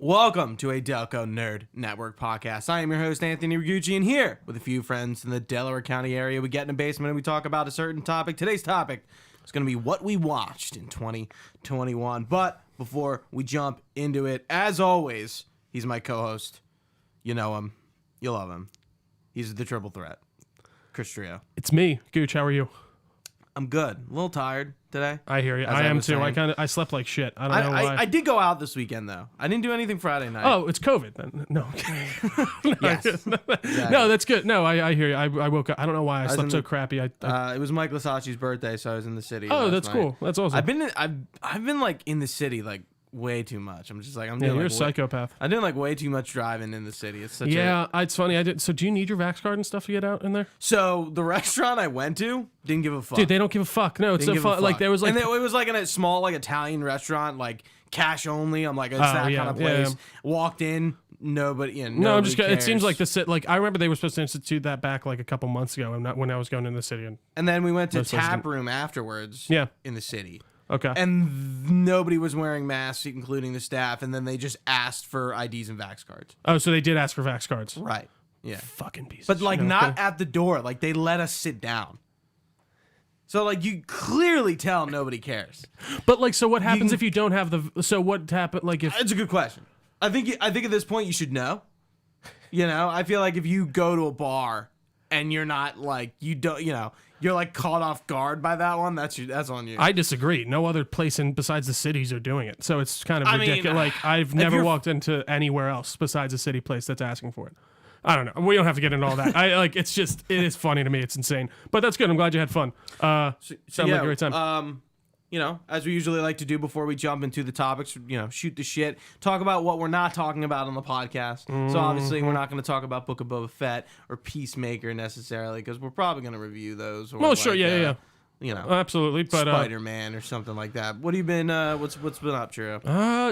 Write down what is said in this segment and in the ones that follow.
Welcome to a Delco Nerd Network podcast. I am your host, Anthony Ragucci, and here with a few friends in the Delaware County area, we get in a basement and we talk about a certain topic. Today's topic is going to be what we watched in 2021. But before we jump into it, as always, he's my co-host. You know him. You love him. He's the triple threat. Chris Trio. It's me, Gooch. How are you? I'm good. A little tired today. I hear you. I am too. I slept like shit. I don't know why. I did go out this weekend though. I didn't do anything Friday night. Oh, it's COVID then. No. Yes. Exactly. No, that's good. No, I hear you. I woke up. I don't know why I slept so crappy. It was Mike Lasacci's birthday, so I was in the city. Oh, that's night. cool. That's awesome. I've been like in the city like way too much. I'm just like you're a psychopath. I'm doing like way too much driving in the city. It's such it's funny. I did. So do you need your Vax card and stuff to get out in there? So the restaurant I went to didn't give a fuck. Dude, they don't give a fuck. No, it's so fun. Like there was like, and it was like in a small like Italian restaurant, like cash only. I'm like, it's that kind of place. Yeah. Walked in. Nobody. No, I'm just. Cares. It seems like like I remember they were supposed to institute that back like a couple months ago, and not when I was going in the city. And then we went to Tap Room afterwards. Yeah. In the city. Okay. And nobody was wearing masks, including the staff. And then they just asked for IDs and Vax cards. Oh, so they did ask for Vax cards. Right. Yeah. Fucking pieces. But like not at the door. Like they let us sit down. So like you clearly tell nobody cares. But like, so what happens if you don't have the? So what happened? Like if it's a good question. I think at this point you should know. You know, I feel like if you go to a bar and you're not like you're like caught off guard by that one, that's on you. I disagree. No other place besides the cities are doing it. So it's kind of ridiculous. Like I've never walked into anywhere else besides a city place that's asking for it. I don't know. We don't have to get into all that. It is funny to me. It's insane. But that's good. I'm glad you had fun. Sounds like a great time. As we usually like to do before we jump into the topics, shoot the shit, talk about what we're not talking about on the podcast. Mm-hmm. So obviously we're not going to talk about Book of Boba Fett or Peacemaker necessarily because we're probably going to review those. Or sure, yeah. Absolutely, but Spider-Man or something like that. What have you been? What's been up, Drew?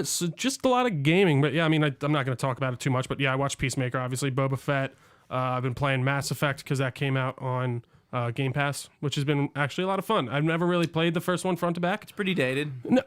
So just a lot of gaming, but yeah, I mean, I'm not going to talk about it too much, but yeah, I watched Peacemaker, obviously, Boba Fett. I've been playing Mass Effect because that came out on Game Pass, which has been actually a lot of fun. I've never really played the first one front to back. It's pretty dated. No,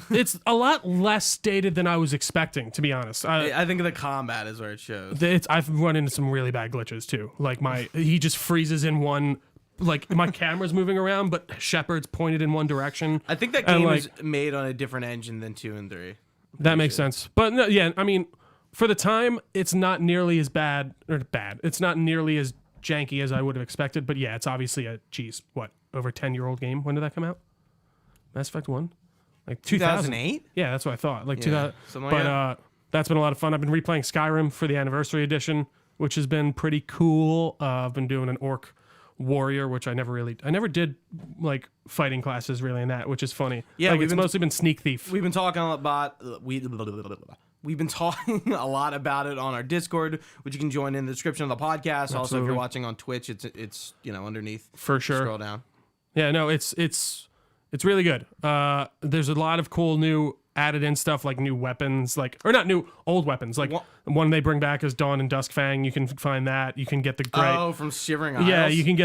it's a lot less dated than I was expecting, to be honest. I think the combat is where it shows. I've run into some really bad glitches too. Like he just freezes in one. Like my camera's moving around, but Shepard's pointed in one direction. I think that game was made on a different engine than 2 and 3. That makes sense. But no, yeah, I mean, for the time, it's not nearly as bad. It's not nearly as janky as I would have expected. But yeah, it's obviously over 10-year-old game. When did that come out? Mass Effect 1? Like 2008? Yeah, that's what I thought. Like 2000. Something like that. That's been a lot of fun. I've been replaying Skyrim for the Anniversary Edition, which has been pretty cool. I've been doing an Orc Warrior, which I never did like fighting classes really in that, which is funny. Yeah, it's mostly been Sneak Thief. We've been talking about we've been talking a lot about it on our Discord, which you can join in the description of the podcast. Absolutely. Also, if you're watching on Twitch, it's underneath. For sure. Scroll down. Yeah, no, it's really good. There's a lot of cool new added in stuff like new weapons, old weapons. Like one they bring back is Dawn and Duskfang. You can find that. You can get the from Shivering Isles. Yeah, you can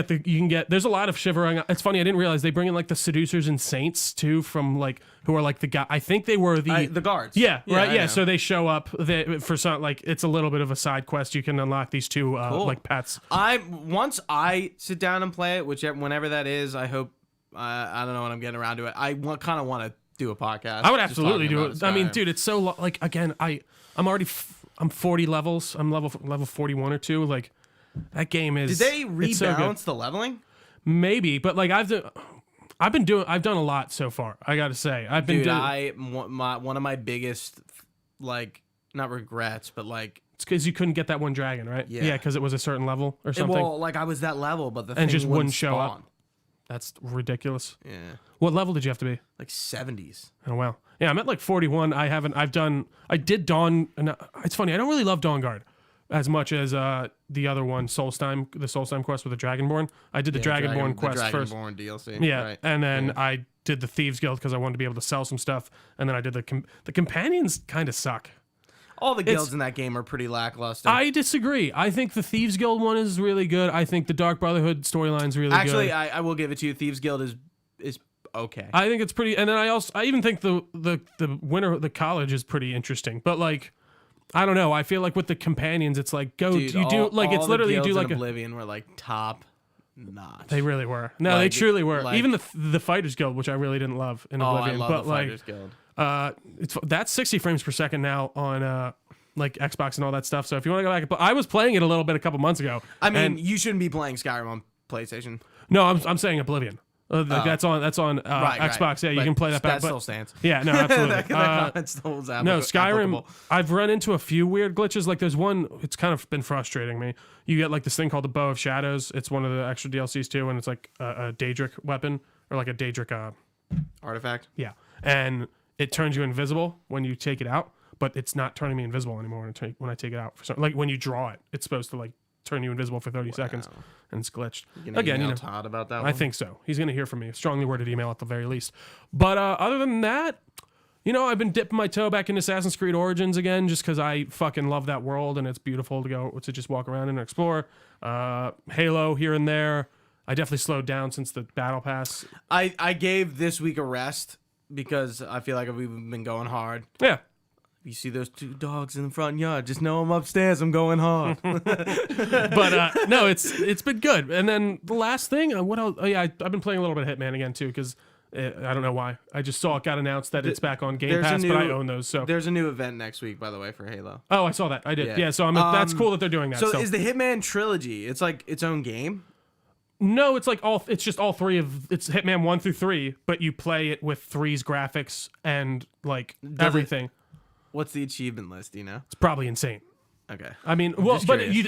get. There's a lot of Shivering. It's funny. I didn't realize they bring in like the Seducers and Saints too, from like who are like the guy. I think they were the guards. Yeah, right. Yeah, so they show up. For some it's a little bit of a side quest. You can unlock these two like pets. Once I sit down and play it, whenever that is, I hope. I don't know when I'm getting around to it. I kind of want to do a podcast. I would absolutely do it. I mean, dude, it's so again, I'm 40 levels. I'm level 41 or 2. Like that game is. Did they rebalance the leveling? Maybe, but like I've done a lot so far. I got to say, one of my biggest not regrets, but it's because you couldn't get that one dragon, right? Yeah, because it was a certain level or something. Well, I was that level, but the thing just wouldn't show spawn. Up. That's ridiculous. Yeah. What level did you have to be? Like 70s. Oh, wow. Yeah, I'm at like 41. I did Dawn. It's funny. I don't really love Dawn Guard as much as the other one, the Soulstime quest with the Dragonborn. I did the Dragonborn quest first. Dragonborn DLC. Yeah. Right. And then I did the Thieves Guild because I wanted to be able to sell some stuff. And then I did the companions kind of suck. All the guilds in that game are pretty lackluster. I disagree. I think the Thieves Guild one is really good. I think the Dark Brotherhood storyline's really good. Actually, I will give it to you. Thieves Guild is okay. I think it's pretty, and then I even think the winner of the college is pretty interesting. But like, I don't know. I feel like with the companions, it's like it's literally you do like Oblivion were like top notch. They really were. No, they truly were. Even the Fighters Guild, which I really didn't love in Oblivion, I love the Fighters Guild. That's 60 frames per second now on like Xbox and all that stuff. So if you want to go back, but I was playing it a little bit a couple months ago. I mean, you shouldn't be playing Skyrim on PlayStation. No, I'm saying Oblivion. That's on Xbox. Right. Yeah, you can play that back. That still stands. Yeah, no, absolutely. that comment still is no, Skyrim. applicable. I've run into a few weird glitches. Like there's one. It's kind of been frustrating me. You get like this thing called the Bow of Shadows. It's one of the extra DLCs too, and it's like a Daedric weapon or like a Daedric artifact. Yeah, and it turns you invisible when you take it out, but it's not turning me invisible anymore when I take it out. Like when you draw it, it's supposed to like turn you invisible for 30 seconds, and it's glitched. Again, Todd about that one? I think so. He's going to hear from me. A strongly worded email at the very least. But other than that, I've been dipping my toe back into Assassin's Creed Origins again, just because I fucking love that world, and it's beautiful to just walk around and explore. Halo here and there. I definitely slowed down since the Battle Pass. I gave this week a rest because I feel like we've been going hard. Yeah. You see those two dogs in the front yard, just know I'm upstairs. I'm going hard. But no, it's been good. And then the last thing, what else? Oh yeah, I've been playing a little bit of Hitman again too, because I don't know why. I just saw it got announced that it's back on Game Pass, but I own those. So there's a new event next week, by the way, for Halo. Oh, I saw that. I did. Yeah. So that's cool that they're doing that. So is the Hitman trilogy? It's like its own game. No, it's like it's just all three of it's Hitman 1 through 3, but you play it with 3's graphics and like everything. What's the achievement list? Do you know? It's probably insane. Okay. I mean,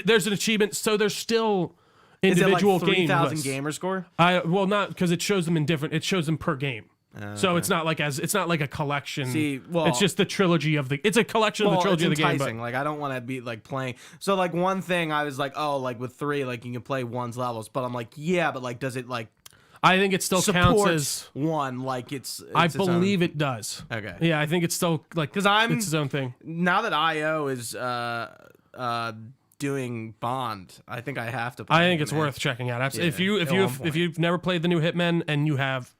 there's an achievement, so there's still individual is it like 3,000 games. gamer score? Not because it shows them in different. It shows them per game. So it's not like a collection. It's just the trilogy of the. It's a collection of the trilogy of the game. But like I don't want to be like playing. So like one thing I was like, oh, like with 3, like you can play 1's levels, but I'm like, yeah, but like does it like? I think it still counts as 1. Like it's I believe it does. Okay. Yeah, I think it's still like because it's its own thing. Now that IO is doing Bond, I think I have to play I think it's worth checking out. Absolutely. If you've never played the new Hitman and you have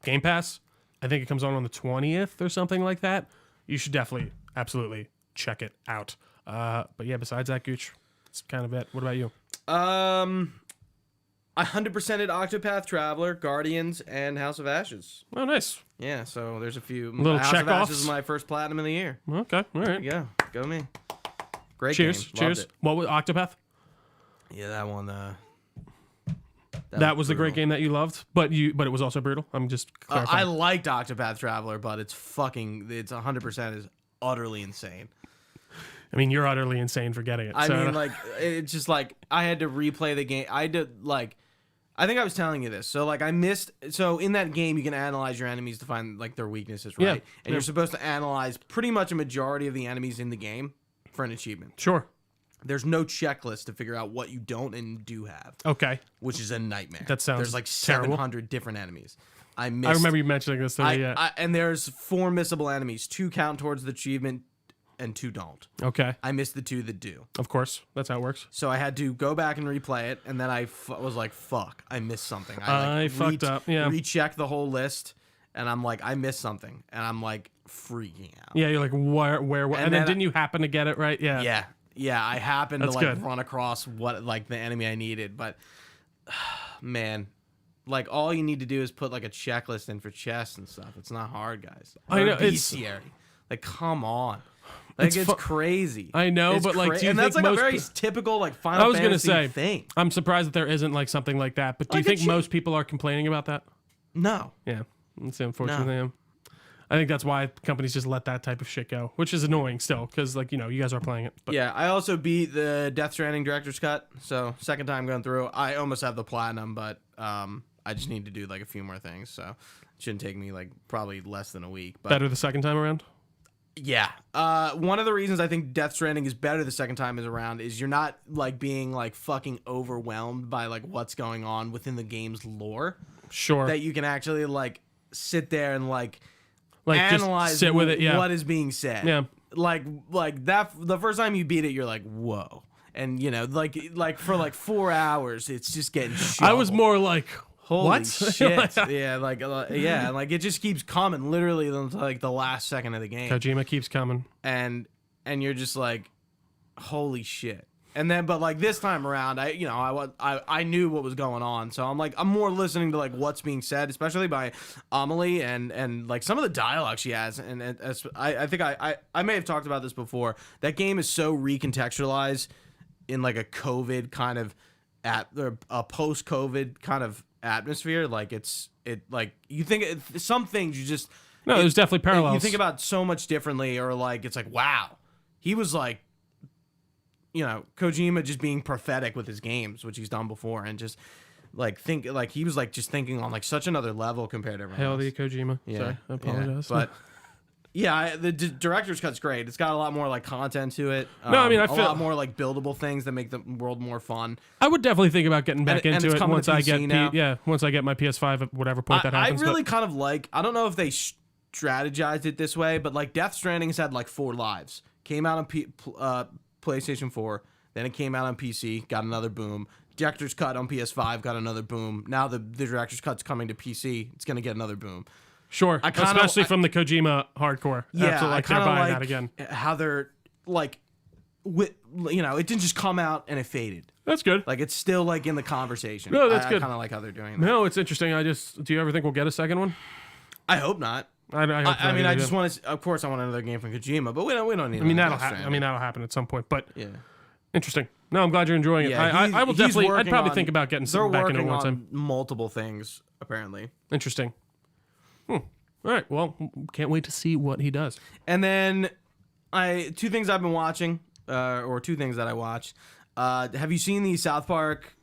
Game Pass, I think it comes on the 20th or something like that. You should definitely, absolutely check it out. But yeah, besides that, Gooch, that's kind of it. What about you? I 100%ed Octopath Traveler, Guardians, and House of Ashes. Oh, nice. Yeah, so there's a few. Little House check of offs. Ashes is my first platinum of the year. Okay, all right. Yeah, go me. Great Cheers, game. cheers. Loved it. What was Octopath? Yeah, that one. That was the great game that you loved, but it was also brutal. I'm just clarifying. I liked Octopath Traveler, but it's 100% is utterly insane. I mean, you're utterly insane for getting it. I mean, like, it's just like I had to replay the game. I think I was telling you this. So like so in that game you can analyze your enemies to find like their weaknesses, right? Yeah. And you're supposed to analyze pretty much a majority of the enemies in the game for an achievement. Sure. There's no checklist to figure out what you don't and do have. Okay. Which is a nightmare. That sounds There's like terrible. 700 different enemies. I remember you mentioning this to me, yeah. And there's 4 missable enemies. 2 count towards the achievement and 2 don't. Okay. I missed the 2 that do. Of course. That's how it works. So I had to go back and replay it, and then I was like, fuck, I missed something. I fucked up, yeah. Recheck the whole list, and I'm like, I missed something. And I'm like freaking out. Yeah, you're like, where? And then didn't you happen to get it right? Yeah. Yeah, I happened That's to like good. run across what like the enemy I needed, but man, like all you need to do is put like a checklist in for chests and stuff. It's not hard, guys. I know, bestiary. Like, come on. Like it's crazy. I know, but like, do you and think that's like most a very typical like Final Fantasy thing. I'm surprised that there isn't like something like that. But do you think most people are complaining about that? No. Yeah, that's the unfortunate thing. I think that's why companies just let that type of shit go, which is annoying still, because like, you know, you guys are playing it. But. Yeah, I also beat the Death Stranding Director's Cut, so second time going through. I almost have the platinum, but I just need to do like a few more things, so it shouldn't take me like probably less than a week. But better the second time around? Yeah. One of the reasons I think Death Stranding is better the second time is around is you're not like being like fucking overwhelmed by like what's going on within the game's lore. Sure. That you can actually like sit there and like analyze just sit with it, yeah. what is being said. Yeah. Like that the first time you beat it, you're like, whoa. And you know, like for like 4 hours, it's just getting shoveled. I was more like, Holy shit! Yeah, like it just keeps coming, literally, until like the last second of the game. Kojima keeps coming, and you're just like, holy shit. And then, but like this time around, I knew what was going on, so I'm more listening to like what's being said, especially by Amelie and like some of the dialogue she has. And I think I may have talked about this before. That game is so recontextualized in like a COVID kind of a post-COVID kind of atmosphere. Like like you think some things you just there's definitely parallels. You think about so much differently, or like it's like, wow, he was like, Kojima just being prophetic with his games, which he's done before, and just like he was like just thinking on like such another level compared to everyone Hell, else. the Kojima. Yeah, sorry, I apologize. Yeah, but yeah, the director's cut's great. It's got a lot more like content to it. No, I mean, I a feel lot more like buildable things that make the world more fun. I would definitely think about getting back into it once I get once I get my PS5 at whatever point that happens. I really kind of like. I don't know if they strategized it this way, but like Death Stranding's had like 4 lives. Came out on PlayStation 4, then it came out on PC, got another boom. Director's cut on PS5 got another boom. Now the director's cut's coming to PC, it's gonna get another boom. Sure, especially from the Kojima hardcore. Yeah, absolutely, I they're buying like that again. How they're like, it didn't just come out and it faded. That's good. Like it's still like in the conversation. No, that's good. I kind of like how they're doing that. No, it's interesting. Do you ever think we'll get a second one? I hope not. I just want to. Of course, I want another game from Kojima, but we don't need. I mean, that'll happen at some point. But yeah, interesting. No, I'm glad you're enjoying it. I will definitely. I'd probably think about getting some back into it one time. Multiple things apparently. Interesting. All right. Well, can't wait to see what he does. And then, 2 things I've been watching, or 2 things that I watched. Have you seen the South Park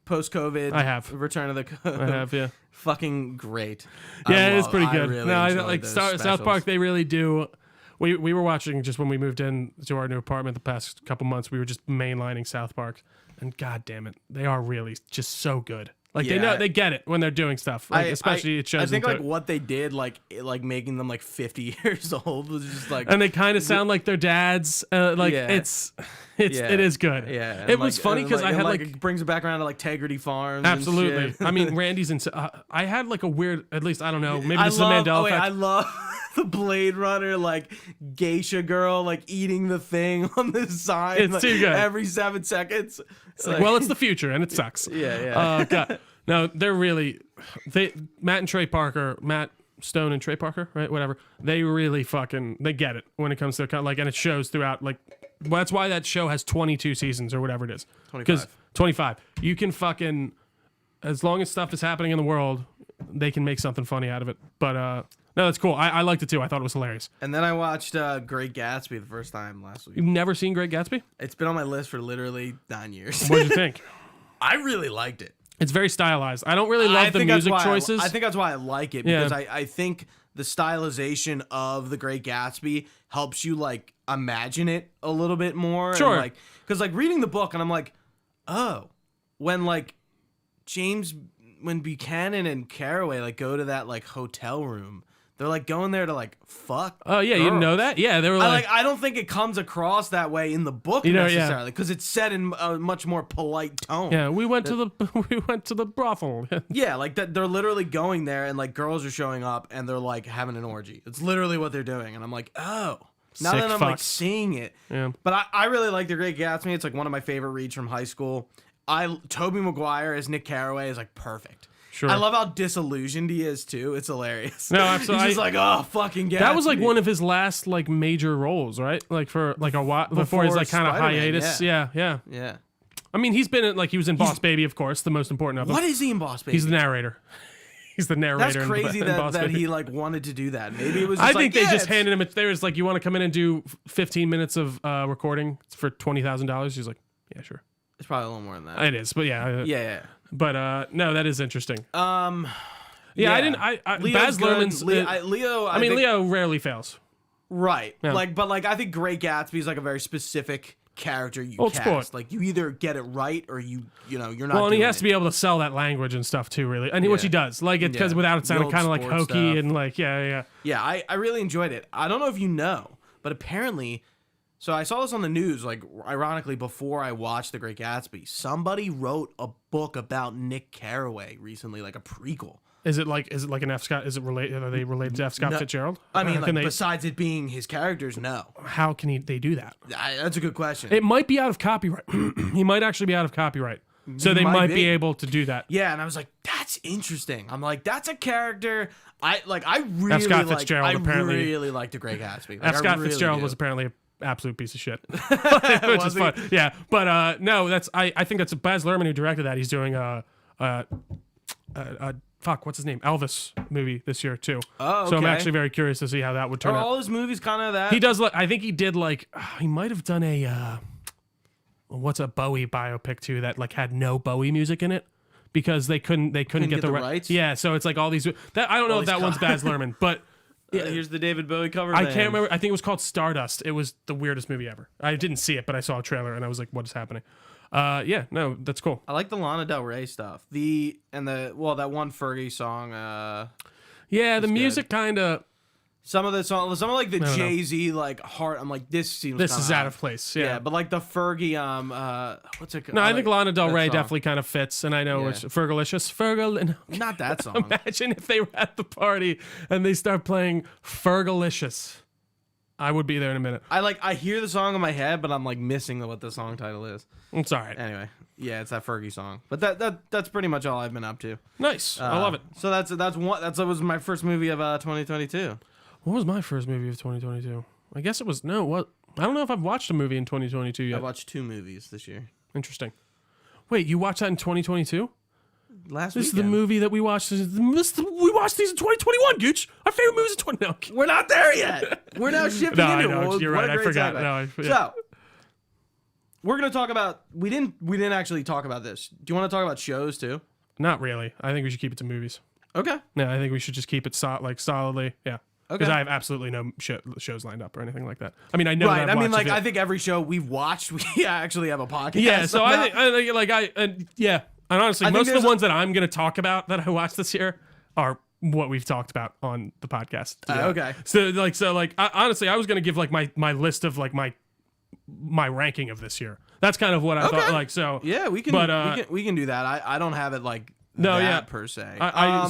post-COVID? I have. Return of the. I have. Yeah. Fucking great. Yeah, it is pretty good. Really I like South Park. They really do. We were watching just when we moved in to our new apartment the past couple months. We were just mainlining South Park, and god damn it, they are really just so good. Like they get it when they're doing stuff. Like, especially it shows. I think like what they did, like making them like 50 years old was just like, and they kind of sound like their dads. It is good. Yeah, it was funny because I had like it brings it back around to like Tegrity Farms. Absolutely. And shit. I mean, Randy's and I had like a weird. At least I don't know. Maybe this is a Mandela effect. I love the Blade Runner like geisha girl like eating the thing on the sign. It's too good. Every 7 seconds. Well, it's the future and it sucks. Yeah. God. No, they're really Matt Stone and Trey Parker, right? Whatever. They really they get it when it comes to like, and it shows throughout. Like, well, that's why that show has 22 seasons or whatever it is. 25. You can as long as stuff is happening in the world, they can make something funny out of it. But no, that's cool. I liked it too. I thought it was hilarious. And then I watched Great Gatsby the first time last week. You've never seen Great Gatsby? It's been on my list for literally 9 years. What did you think? I really liked it. It's very stylized. I don't really love the music choices. I think that's why I like it, because I think the stylization of the Great Gatsby helps you like imagine it a little bit more. Sure. And, like, because like reading the book and I'm like, oh, when Buchanan and Caraway like go to that like hotel room, they're like going there to like fuck. Oh yeah, girls. You didn't know that? Yeah, they were like, I don't think it comes across that way in the book necessarily, because it's said in a much more polite tone. Yeah, we went to the brothel. Yeah, like that they're literally going there and like girls are showing up and they're like having an orgy. It's literally what they're doing, and I'm like, oh. Now that I'm like seeing it. Yeah. But I really like The Great Gatsby. It's like one of my favorite reads from high school. Tobey Maguire as Nick Carraway is like perfect. Sure. I love how disillusioned he is too. It's hilarious. No, absolutely. He's just like, oh, fucking Gatsby. That was like one of his last like major roles, right? Like for like a while before his like kind of hiatus. Yeah. I mean, he was in Boss Baby, of course, the most important of them. What is he in Boss Baby? He's the narrator. He's the narrator. That's crazy that he like wanted to do that. Maybe it was. I think they just handed him. There was like, you want to come in and do 15 minutes of recording for $20,000? He's like, yeah, sure. It's probably a little more than that. It is, but yeah. Yeah. But no, that is interesting. Yeah. I didn't. Baz Luhrmann's Leo. Leo rarely fails. Right. Yeah. But I think Great Gatsby is like a very specific character you Old cast. Sport. Like you either get it right or you're not. Well, and he has to be able to sell that language and stuff too, really, and which he does. Like it because without it sounding kind of like hokey stuff. and like Yeah, I really enjoyed it. I don't know if you know, but apparently So I saw this on the news, like ironically before I watched The Great Gatsby. Somebody wrote a book about Nick Carraway recently, like a prequel. Is it like an F. Scott? Is it related? Are they related to F. Scott Fitzgerald? I mean, besides it being his characters, no. How can they do that? That's a good question. It might be out of copyright. He might actually be out of copyright. So they might be able to do that. Yeah, and I was like, that's interesting. I'm like, that's a character I really F. Scott Fitzgerald apparently really liked The Great Gatsby. F. Scott Fitzgerald was apparently an absolute piece of shit. Which is fun. Yeah. But no, I think that's Baz Luhrmann who directed that. He's doing what's his name? Elvis movie this year too. Oh, okay. So I'm actually very curious to see how that would turn out. All his movies kind of that? He does. I think he did he might have done a what's a Bowie biopic too that like had no Bowie music in it because they couldn't get the rights. Yeah, so it's like all these that I don't know if that one's Baz Luhrmann, but yeah, here's the David Bowie cover. I can't remember. I think it was called Stardust. It was the weirdest movie ever. I didn't see it, but I saw a trailer and I was like, what is happening? Yeah, no, that's cool. I like the Lana Del Rey stuff. That one Fergie song. Yeah, the music kind of. Some of like the Jay-Z like heart. I'm like, this is out of place. Yeah, but like the Fergie what's it called? No, I think Lana Del Rey definitely kind of fits, and I know it's Fergalicious. Not that song. Imagine if they were at the party and they start playing Fergalicious. I would be there in a minute. I hear the song in my head, but I'm like missing what the song title is. It's all right. Anyway, yeah, it's that Fergie song. But that's pretty much all I've been up to. Nice. I love it. So that was my first movie of 2022. What was my first movie of 2022? I guess it was I don't know if I've watched a movie in 2022 yet. I watched 2 movies this year. Interesting. Wait, you watched that in 2022? This is the movie that we watched. We watched these in 2021, Gooch. Our favorite movies in 20. No. We're not there yet. We're now shifting into it. I know, you're right. I forgot. So we're gonna talk about. We didn't actually talk about this. Do you want to talk about shows too? Not really. I think we should keep it to movies. Okay. Yeah, I think we should just keep it solidly. Yeah. Okay. Because I have absolutely no shows lined up or anything like that. I mean, I know. Right. That I think every show we've watched, we actually have a podcast. Yeah. So I think yeah. And honestly, most of the ones that I'm going to talk about that I watched this year are what we've talked about on the podcast. Okay. Honestly, I was going to give like my list of like my ranking of this year. That's kind of what I thought. Like so. Yeah, we can. We can do that. I don't have it like per se.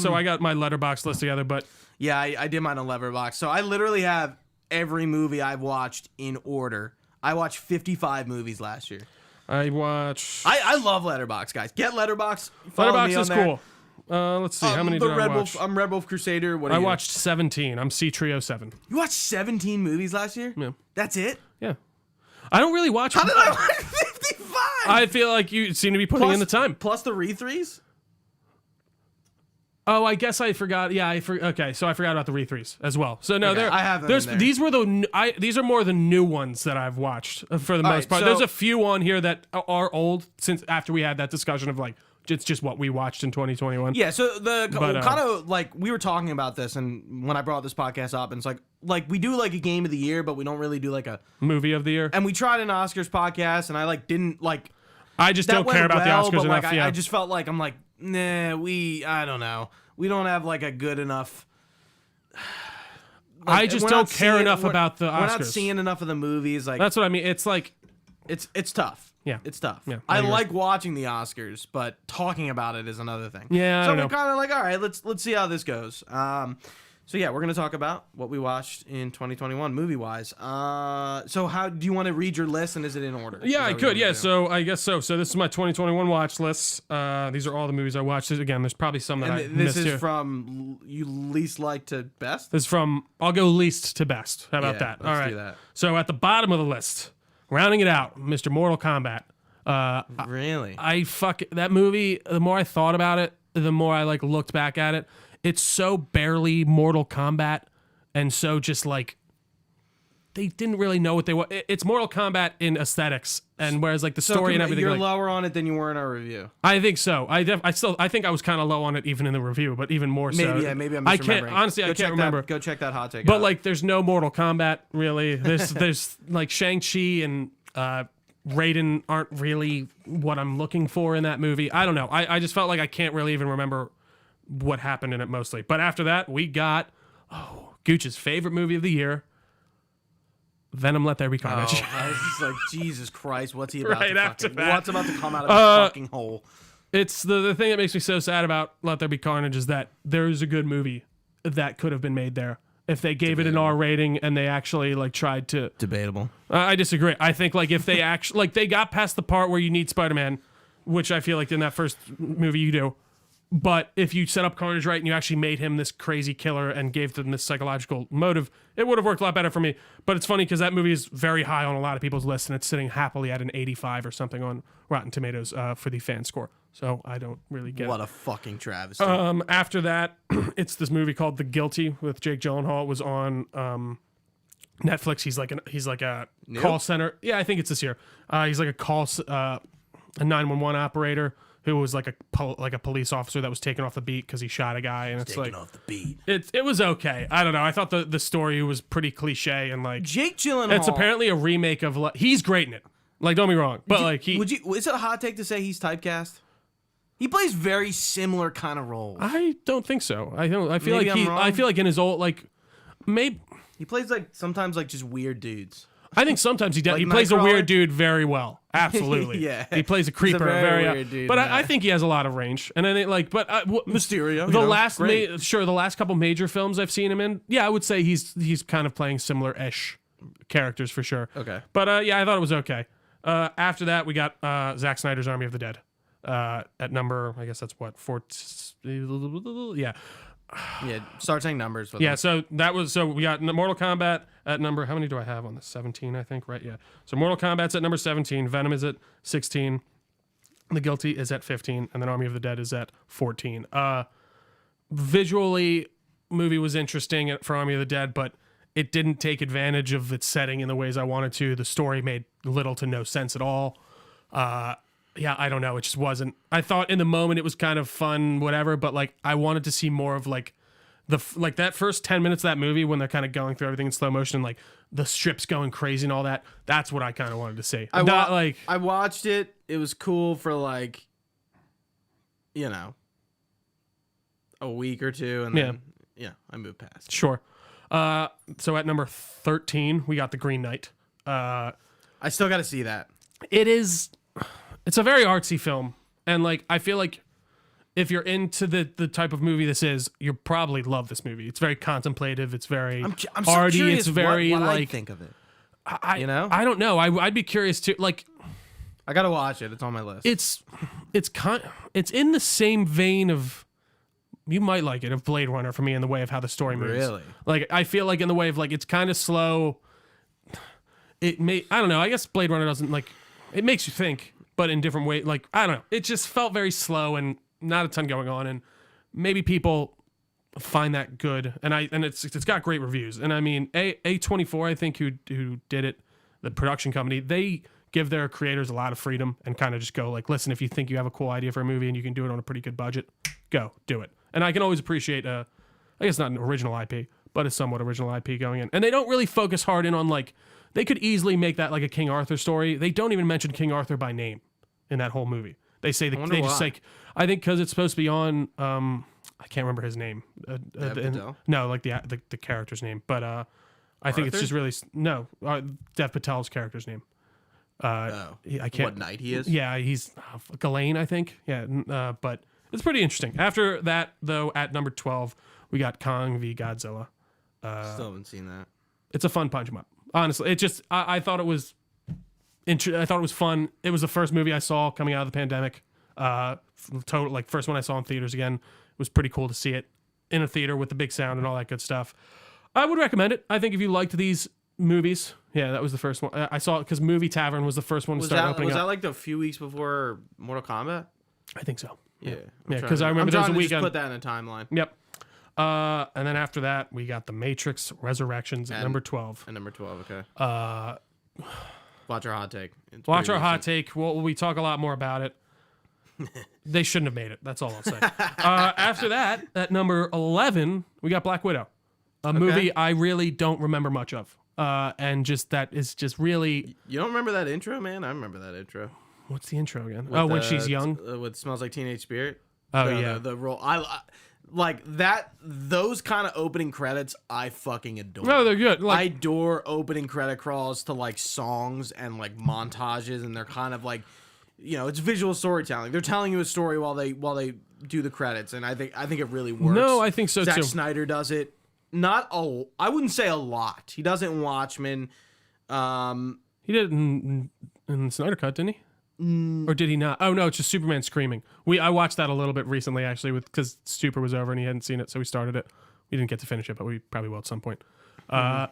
So I got my letterbox list together, but yeah, I did mine on Letterboxd. So I literally have every movie I've watched in order. I watched 55 movies last year. I watch. I love Letterboxd, guys. Get Letterboxd. Letterboxd is cool. Let's see. How many did I watch? I'm Red Wolf Crusader. I watched 17. I'm C Trio 7. You watched 17 movies last year? Yeah. That's it? Yeah. I don't really watch. How did I watch 55? I feel like you seem to be putting in the time. Plus the re-threes? Oh, I guess I forgot. Yeah, okay. So I forgot about the re-threes as well. So no, I have them in there. These are more the new ones that I've watched for the most part. There's a few on here that are old since after we had that discussion of like it's just what we watched in 2021. Yeah. So kind of like we were talking about this, and when I brought this podcast up, and it's like we do like a game of the year, but we don't really do like a movie of the year. And we tried an Oscars podcast, and I didn't like. I just don't care about the Oscars enough. I just felt like I'm like. Nah, I don't know. We don't have like a good enough. I just don't care enough about the Oscars. We're not seeing enough of the movies. Like that's what I mean. It's like, it's tough. Yeah, it's tough. Yeah, I like watching the Oscars, but talking about it is another thing. Yeah, so we're kind of like, all right, let's see how this goes. So yeah, we're gonna talk about what we watched in 2021 movie wise. So how do you want to read your list, and is it in order? Yeah, I could. Yeah, so I guess so. So this is my 2021 watch list. These are all the movies I watched. Again, there's probably some that I missed here. This is from you least like to best. This is from I'll go least to best. How about that? Let's all right. Do that. So at the bottom of the list, rounding it out, Mr. Mortal Kombat. Really? That movie. The more I thought about it, the more I like looked back at it. It's so barely Mortal Kombat, and so just like they didn't really know what they want. It's Mortal Kombat in aesthetics, and whereas like the story and everything. You're like, lower on it than you were in our review. I think so. I think I was kind of low on it even in the review, but even more so. Maybe I'm misremembering. I can't remember. Go check that hot take. But like, there's no Mortal Kombat really. There's like Shang-Chi and Raiden aren't really what I'm looking for in that movie. I don't know. I just felt like I can't really even remember what happened in it mostly. But after that, we got Gooch's favorite movie of the year, Venom Let There Be Carnage. Oh, I was just like, Jesus Christ, what's he about Right to after fucking... that. What's about to come out of his fucking hole? It's the thing that makes me so sad about Let There Be Carnage is that there's a good movie that could have been made there if they gave it an R rating and they actually like tried to. Debatable. I disagree. I think like if they actually like they got past the part where you need Spider-Man, which I feel like in that first movie you do. But if you set up Carnage right and you actually made him this crazy killer and gave them this psychological motive, it would have worked a lot better for me. But it's funny because that movie is very high on a lot of people's lists and it's sitting happily at an 85 or something on Rotten Tomatoes for the fan score. So I don't really get What it. a fucking travesty. After that, it's this movie called The Guilty with Jake Gyllenhaal. It was on Netflix. He's like a call center. Yeah, I think it's this year. He's like a 911 operator who was like a police officer that was taken off the beat because he shot a guy, and it's Taken like off the beat. it was okay. I don't know. I thought the story was pretty cliche and like Jake Gyllenhaal. it's apparently a remake of he's great in it. Like don't be wrong, but is it a hot take to say he's typecast? He plays very similar kind of roles. I don't think so. I don't. I feel Maybe like I'm wrong. I feel like in his old like maybe. He plays like sometimes like just weird dudes. I think sometimes he does. Like He plays a Nightcrawler? weird dude very well. Absolutely. Yeah. He plays a He's a creeper very very weird dude But in I that. think he has a lot of range. And I think like, but Mysterio. the last couple major films I've seen him in, yeah, I would say he's kind of playing similar-ish characters for sure. Okay. But yeah, I thought it was okay. After that, we got Zack Snyder's Army of the Dead. At number, I guess that's what, yeah. Yeah, start saying numbers. Yeah, so we got Mortal Kombat at number, how many do I have on this? 17, I think, right? Yeah. So Mortal Kombat's at number 17, Venom is at 16, The Guilty is at 15, and then Army of the Dead is at 14. Visually, movie was interesting for Army of the Dead, but it didn't take advantage of its setting in the ways I wanted to. The story made little to no sense at all. Yeah, I don't know. It just wasn't. I thought in the moment it was kind of fun, whatever, but like I wanted to see more of like that first 10 minutes of that movie when they're kind of going through everything in slow motion, like the strip's going crazy and all that. That's what I kind of wanted to see. I watched it. It was cool for like, a week or two, and then I moved past. Sure. So at number 13, we got The Green Knight. I still got to see that. It's a very artsy film, and like I feel like if you're into the type of movie this is, you'll probably love this movie. It's very contemplative. It's very I'm arty. So curious it's very what like I think of it. I don't know. I'd be curious too. Like I gotta watch it. It's on my list. It's in the same vein of, you might like it, of Blade Runner for me in the way of how the story moves. Really? Like I feel like in the way of like it's kind of slow. I don't know. I guess Blade Runner doesn't like. It makes you think, but in different ways. Like I don't know. It just felt very slow and not a ton going on, and maybe people find that good. And it's got great reviews. And I mean, A24, I think who did it, the production company, they give their creators a lot of freedom and kind of just go like, listen, if you think you have a cool idea for a movie and you can do it on a pretty good budget, go do it. And I can always appreciate I guess not an original IP, but a somewhat original IP going in. And they don't really focus hard in on like, they could easily make that like a King Arthur story. They don't even mention King Arthur by name in that whole movie. They say they just like, I think because it's supposed to be on I can't remember his name. No, like the character's name, but I think it's just really Dev Patel's character's name. I can't. What night he is? Yeah, he's Ghislaine, I think. Yeah, but it's pretty interesting. After that, though, at number 12, we got Kong v Godzilla. Still haven't seen that. It's a fun punch 'em up. Honestly, it just I thought it was I thought it was fun. It was the first movie I saw coming out of the pandemic. First one I saw in theaters again. It was pretty cool to see it in a theater with the big sound and all that good stuff. I would recommend it. I think if you liked these movies, yeah, that was the first one I saw, because Movie Tavern was the first one to start opening up. Was that like a few weeks before Mortal Kombat? I think so. Yeah, because I remember there was a weekend. Just put that in a timeline. Yep. And then after that, we got The Matrix Resurrections at number 12. At number 12, okay. Watch our hot take. Watch our hot take. Well, we talk a lot more about it. They shouldn't have made it. That's all I'll say. After that, at number 11, we got Black Widow, a movie I really don't remember much of. And just that is just really. You don't remember that intro, man? I remember that intro. What's the intro again? When she's young. With Smells Like Teenage Spirit. Oh, yeah. The role. like that. Those kind of opening credits, I fucking adore. No, they're good. I adore opening credit crawls to like songs and like montages, and they're kind of like, it's visual storytelling. They're telling you a story while they do the credits, and I think it really works. No, I think so Zack too. Snyder does it. I wouldn't say a lot. He does it in Watchmen. He did it in the Snyder Cut, didn't he? Or did he not? Oh no, it's just Superman screaming. I watched that a little bit recently actually, because Super was over and he hadn't seen it, so we started it. We didn't get to finish it, but we probably will at some point. Yeah,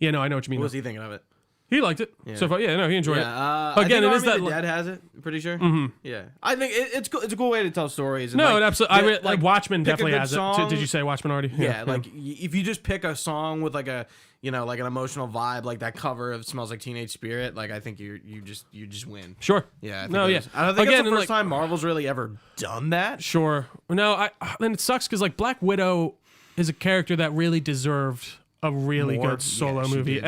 no, I know what you mean. What was he thinking of it? He liked it. Yeah. So far, he enjoyed it. Again, I think it Army is that of the Dead has it. I'm pretty sure. Mm-hmm. Yeah, I think it's a cool way to tell stories. And no, like, it absolutely. Like Watchmen definitely has song. it. Did you say Watchmen already? Yeah, like if you just pick a song with like a like an emotional vibe, like that cover of "Smells Like Teenage Spirit," like I think you just win. Sure. Yeah. No. Yeah. I don't think it's the first time Marvel's really ever done that. Sure. No. Then it sucks because like Black Widow is a character that really deserved a really good solo movie, did.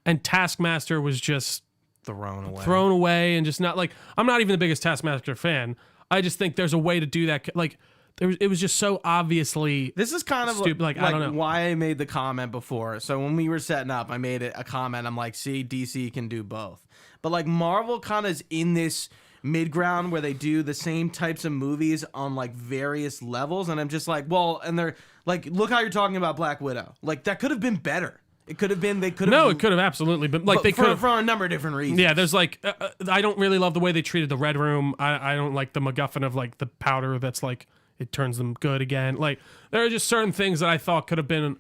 and Taskmaster was just thrown away, and just not like, I'm not even the biggest Taskmaster fan. I just think there's a way to do that. Like it was just so obviously. This is kind of stupid. Like I don't know why I made the comment before. So when we were setting up, I made a comment. I'm like, see, DC can do both, but like Marvel kind of is in this mid ground where they do the same types of movies on like various levels, and I'm just like, well, and they're like, look how you're talking about Black Widow. Like that could have been better. It could have been. They could have. No, it could have absolutely been. Like they could have for a number of different reasons. Yeah, there's like I don't really love the way they treated the Red Room. I don't like the MacGuffin of like the powder that's like it turns them good again. Like there are just certain things that I thought could have been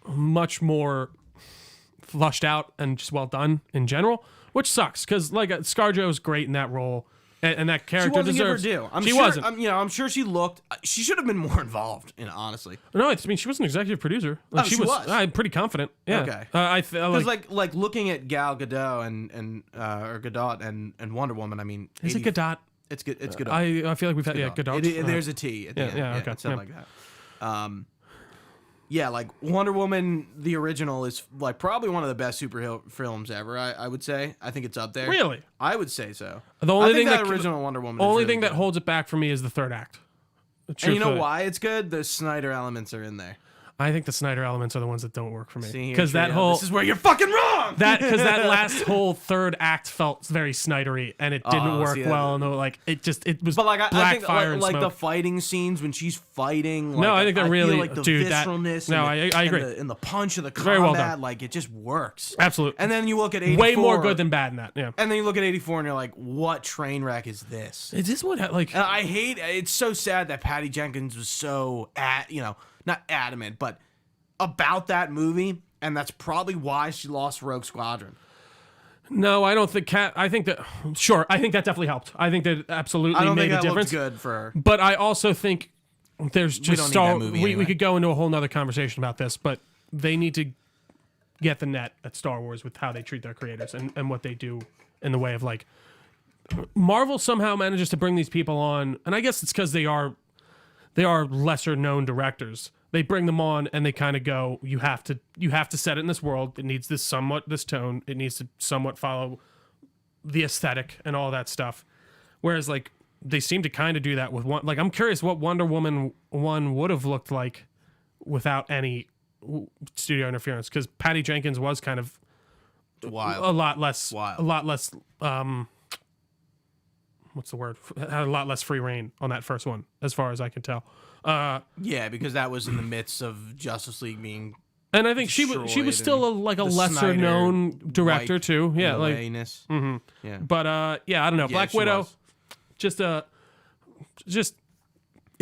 much more flushed out and just well done in general, which sucks because like ScarJo is great in that role. And that character deserves. She wasn't. I'm sure she looked. She should have been more involved. Honestly. No, I mean she was an executive producer. Like, she was. I'm pretty confident. Yeah. Okay. Because like looking at Gal Gadot and Gadot and Wonder Woman. I mean, is it Gadot? It's good. It's Gadot. I feel like we've had Gadot. There's a T at the end. Yeah. Okay. Something like that. Yeah, like Wonder Woman, the original, is like probably one of the best superhero films ever. I would say. I think it's up there. Really? I would say so. The only thing that original Wonder Woman. Only really thing that holds it back for me is the third act. And you know why it's good? The Snyder elements are in there. I think the Snyder elements are the ones that don't work for me. Because this is where you're fucking wrong. Because that last whole third act felt very Snydery, and it didn't work well. And like it was. But like I think like the fighting scenes when she's fighting. Like, no, I think they're really feel like the visceralness. I agree. And the punch of the combat, very well done. Like it just works. Absolutely. And then you look at 84. Way more good than bad in that. Yeah. And then you look at 84, and you're like, what train wreck is this? Is this what like? And I hate. It's so sad that Patty Jenkins was so not adamant, but about that movie, and that's probably why she lost Rogue Squadron. No, I don't think I think that I think that definitely helped. I think that absolutely made a difference. Good for her. But I also think there's just we could go into a whole nother conversation about this, but they need to get the net at Star Wars with how they treat their creators and what they do in the way of like Marvel somehow manages to bring these people on, and I guess it's because they are lesser known directors. They bring them on and they kind of go, you have to set it in this world. It needs this tone. It needs to somewhat follow the aesthetic and all that stuff. Whereas like they seem to kind of do that with one. Like I'm curious what Wonder Woman 1 would have looked like without any studio interference, because Patty Jenkins was kind of wild. A lot less. What's the word? Had a lot less free reign on that first one, as far as I can tell. Yeah, because that was in the midst of Justice League being, and I think she was still a lesser known director too. Yeah, like mm-hmm. Yeah. But I don't know. Black Widow, just it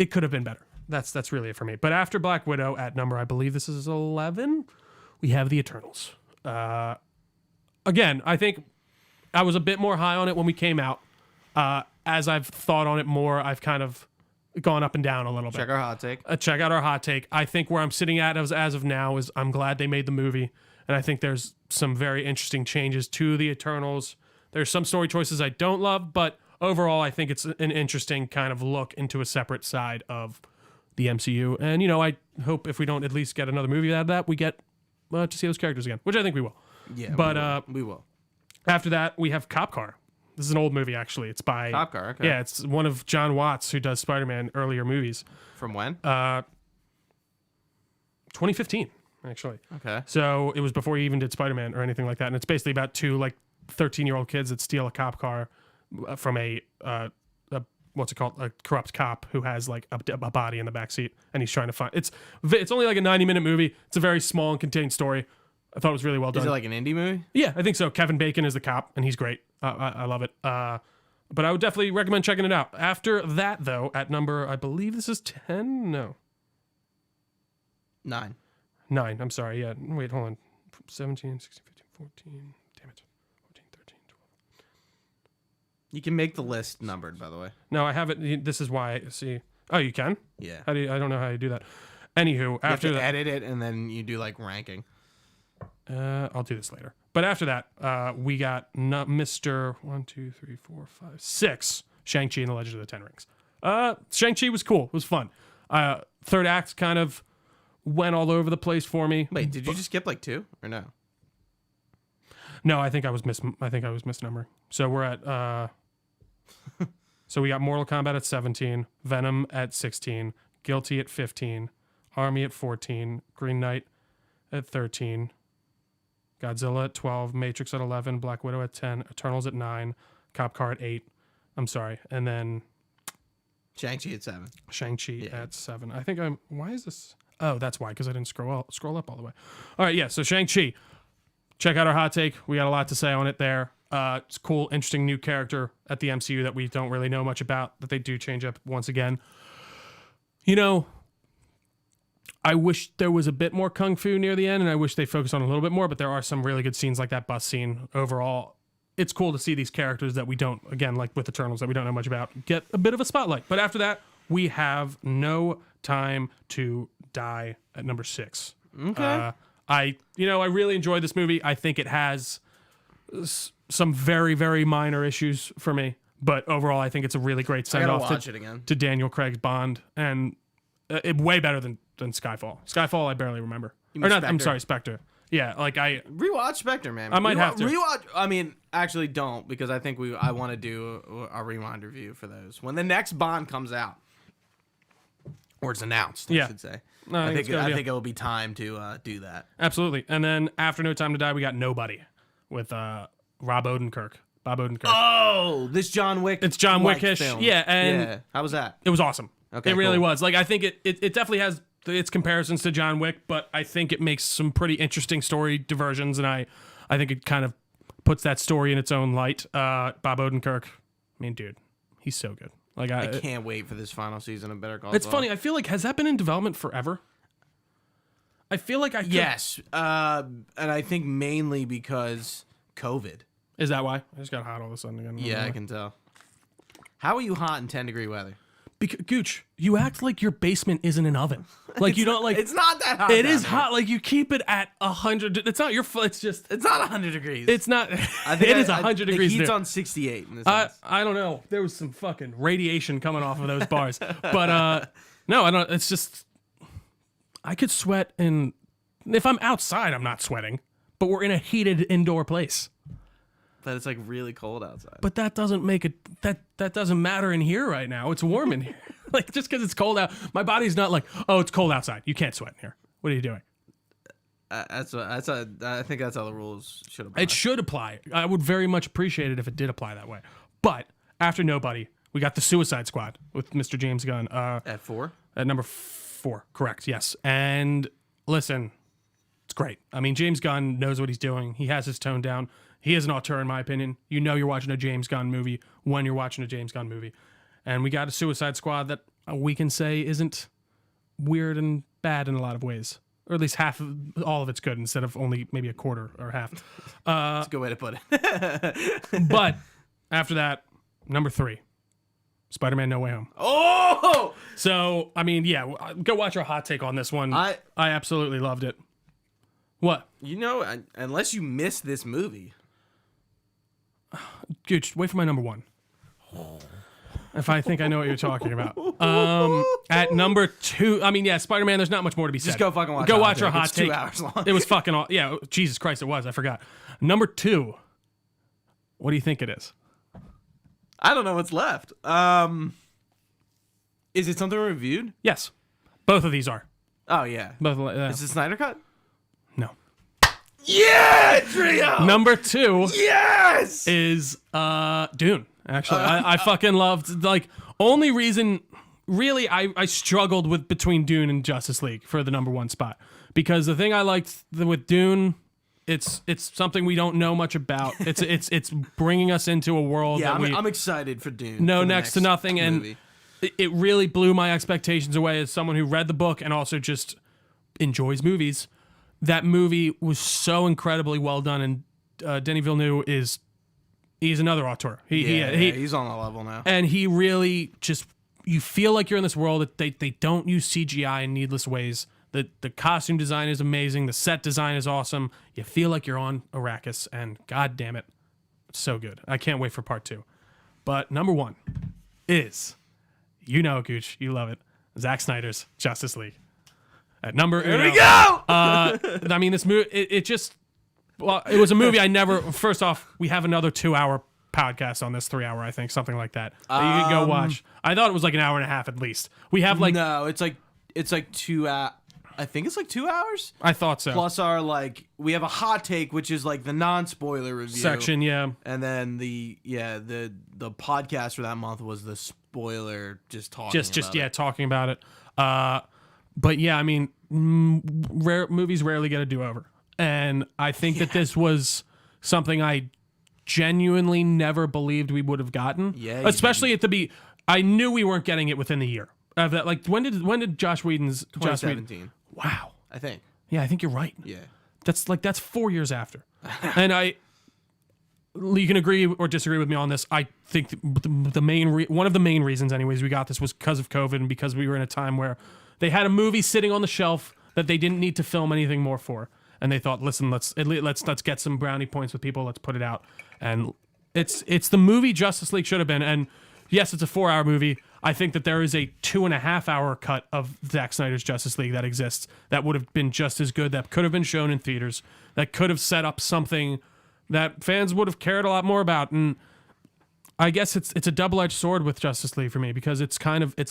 could have been better. That's really it for me. But after Black Widow, at number, I believe this is 11, we have the Eternals. Again, I think I was a bit more high on it when we came out. As I've thought on it more, I've kind of gone up and down a little bit. Check our hot take. Check out our hot take. I think where I'm sitting at as of now is I'm glad they made the movie, and I think there's some very interesting changes to the Eternals. There's some story choices I don't love, but overall I think it's an interesting kind of look into a separate side of the MCU. And, I hope if we don't at least get another movie out of that, we get to see those characters again, which I think we will. Yeah, but we will. After that, we have Cop Car. This is an old movie, actually. It's by Cop Car. Okay. Yeah, it's one of John Watts, who does Spider-Man earlier movies. From when? 2015, actually. Okay. So it was before he even did Spider-Man or anything like that. And it's basically about two 13-year-old kids that steal a cop car from a what's it called? A corrupt cop who has a body in the backseat, and he's trying to find. It's only like a 90-minute movie. It's a very small and contained story. I thought it was really well done. Is it like an indie movie? Yeah, I think so. Kevin Bacon is the cop, and he's great. I love it. But I would definitely recommend checking it out. After that, though, at number, I believe this is 10? No. 9. 9, I'm sorry. Yeah, wait, hold on. 17, 16, 15, 14. Damn it. 14, 13, 12. You can make the list numbered, by the way. No, I haven't. This is why. See. Oh, you can? Yeah. I don't know how you do that. Anywho, You after have to that. edit it, and then you do ranking. I'll do this later. But after that, we got Mr. 1, 2, 3, 4, 5, 6. Shang-Chi and the Legend of the Ten Rings. Shang-Chi was cool. It was fun. Third act kind of went all over the place for me. Wait, did you just skip 2 or no? No, I think I was misnumbering. So we're at so we got Mortal Kombat at 17, Venom at 16, Guilty at 15, Army at 14, Green Knight at 13, Godzilla at 12, Matrix at 11, Black Widow at 10, Eternals at 9, Cop Car at 8. I'm sorry. And then Shang-Chi at 7. Shang-Chi at 7. I think why is this? Oh, that's why, because I didn't scroll up all the way. All right, yeah, so Shang-Chi. Check out our hot take. We got a lot to say on it there. It's a cool, interesting new character at the MCU that we don't really know much about, that they do change up once again. I wish there was a bit more kung fu near the end, and I wish they focused on a little bit more, but there are some really good scenes like that bus scene. Overall, it's cool to see these characters that we don't, again, like with Eternals, that we don't know much about, get a bit of a spotlight. But after that, we have No Time to Die at number 6. Okay. I really enjoyed this movie. I think it has some very, very minor issues for me, but overall, I think it's a really great send-off to Daniel Craig's Bond, and way better than Skyfall. Skyfall, I barely remember. I'm sorry, Spectre. Yeah, I rewatch Spectre, man. I might have to rewatch. I mean, actually, don't, because I think I want to do a rewind review for those when the next Bond comes out, or it's announced. I should say. No, I think it will be time to do that. Absolutely. And then after No Time to Die, we got Nobody with Bob Odenkirk. Oh, this John Wick. It's John Wickish. Film. Yeah, and how was that? It was awesome. Okay, it really was. I think it definitely has its comparisons to John Wick, but I think it makes some pretty interesting story diversions, and I think it kind of puts that story in its own light. Bob Odenkirk, I mean, dude, he's so good. I can't wait for this final season of Better Call Saul. It's Saul. funny. I feel like, has that been in development forever? I feel like Yes, and I think mainly because COVID. Is that why? I just got hot all of a sudden again. Yeah, I can tell. How are you hot in 10-degree weather? Gooch, you act like your basement isn't an oven. You don't It's not that hot. It is hot. You keep it at 100. It's not your fault. It's just. It's not 100 degrees. It's not. It is 100 degrees. The heat's on 68. In this house. I don't know. There was some fucking radiation coming off of those bars, but no, I don't. It's just. I could sweat if I'm outside, I'm not sweating, but we're in a heated indoor place. But it's really cold outside. But that doesn't make it. That doesn't matter in here right now. It's warm in here. Just because it's cold out, my body's not oh, it's cold outside. You can't sweat in here. What are you doing? I think that's how the rules should apply. It should apply. I would very much appreciate it if it did apply that way. But after Nobody, we got the Suicide Squad with Mr. James Gunn. At 4? At number 4, correct? Yes. And listen, it's great. I mean, James Gunn knows what he's doing. He has his tone down. He is an auteur, in my opinion. You know you're watching a James Gunn movie when you're watching a James Gunn movie. And we got a Suicide Squad that we can say isn't weird and bad in a lot of ways. Or at least all of it's good instead of only maybe a quarter or half. That's a good way to put it. But after that, number 3, Spider-Man No Way Home. Oh! So, I mean, yeah, go watch our hot take on this one. I absolutely loved it. What? Unless you missed this movie. Dude, just wait for my number 1. If I think I know what you're talking about. At number 2, I mean, yeah, Spider-Man, there's not much more to be said. Just go fucking watch it. Go watch our hot it's take. 2 hours long. It was fucking awesome. Yeah, Jesus Christ, it was. I forgot. Number 2, what do you think it is? I don't know what's left. Is it something we reviewed? Yes, both of these are. Oh yeah. Both. Is it Snyder Cut? No. Yeah, trio. Number 2. Yes. Is Dune. Actually, I fucking loved, like, only reason really I struggled with between Dune and Justice League for the number 1 spot, because the thing I liked with Dune, it's something we don't know much about. It's bringing us into a world that I'm excited for Dune. know for next to nothing, movie. and it really blew my expectations away as someone who read the book and also just enjoys movies. That movie was so incredibly well done, and Denis Villeneuve he's another auteur. He's on a level now, and he really just, you feel like you're in this world that they don't use CGI in needless ways. The costume design is amazing. The set design is awesome. You feel like you're on Arrakis, and god damn it, it's so good. I can't wait for part 2. But number 1 is, Gooch, you love it, Zack Snyder's Justice League. At number, here we go. I mean, this movie, it was a movie I never. First off, we have another 2-hour podcast on this, 3-hour, I think, something like that. That you can go watch. I thought it was like an hour and a half at least. We have like no, it's like 2 hours. I think it's like 2 hours. I thought so. Plus our we have a hot take, which is like the non-spoiler review section, yeah. And then the podcast for that month was the spoiler, just talking about it. But yeah, I mean, movies rarely get a do-over, and I think that this was something I genuinely never believed we would have gotten. Yeah, especially I knew we weren't getting it within the year of that. Like, when did Josh Whedon's 2017? Wow, I think. Yeah, I think you're right. Yeah, that's 4 years after, and you can agree or disagree with me on this. I think one of the main reasons, anyways, we got this was because of COVID, and because we were in a time where they had a movie sitting on the shelf that they didn't need to film anything more for, and they thought, listen, let's get some brownie points with people. Let's put it out, and it's the movie Justice League should have been. And yes, it's a 4-hour movie. I think that there is a 2.5-hour cut of Zack Snyder's Justice League that exists that would have been just as good. That could have been shown in theaters. That could have set up something that fans would have cared a lot more about. And I guess it's a double-edged sword with Justice League for me, because it's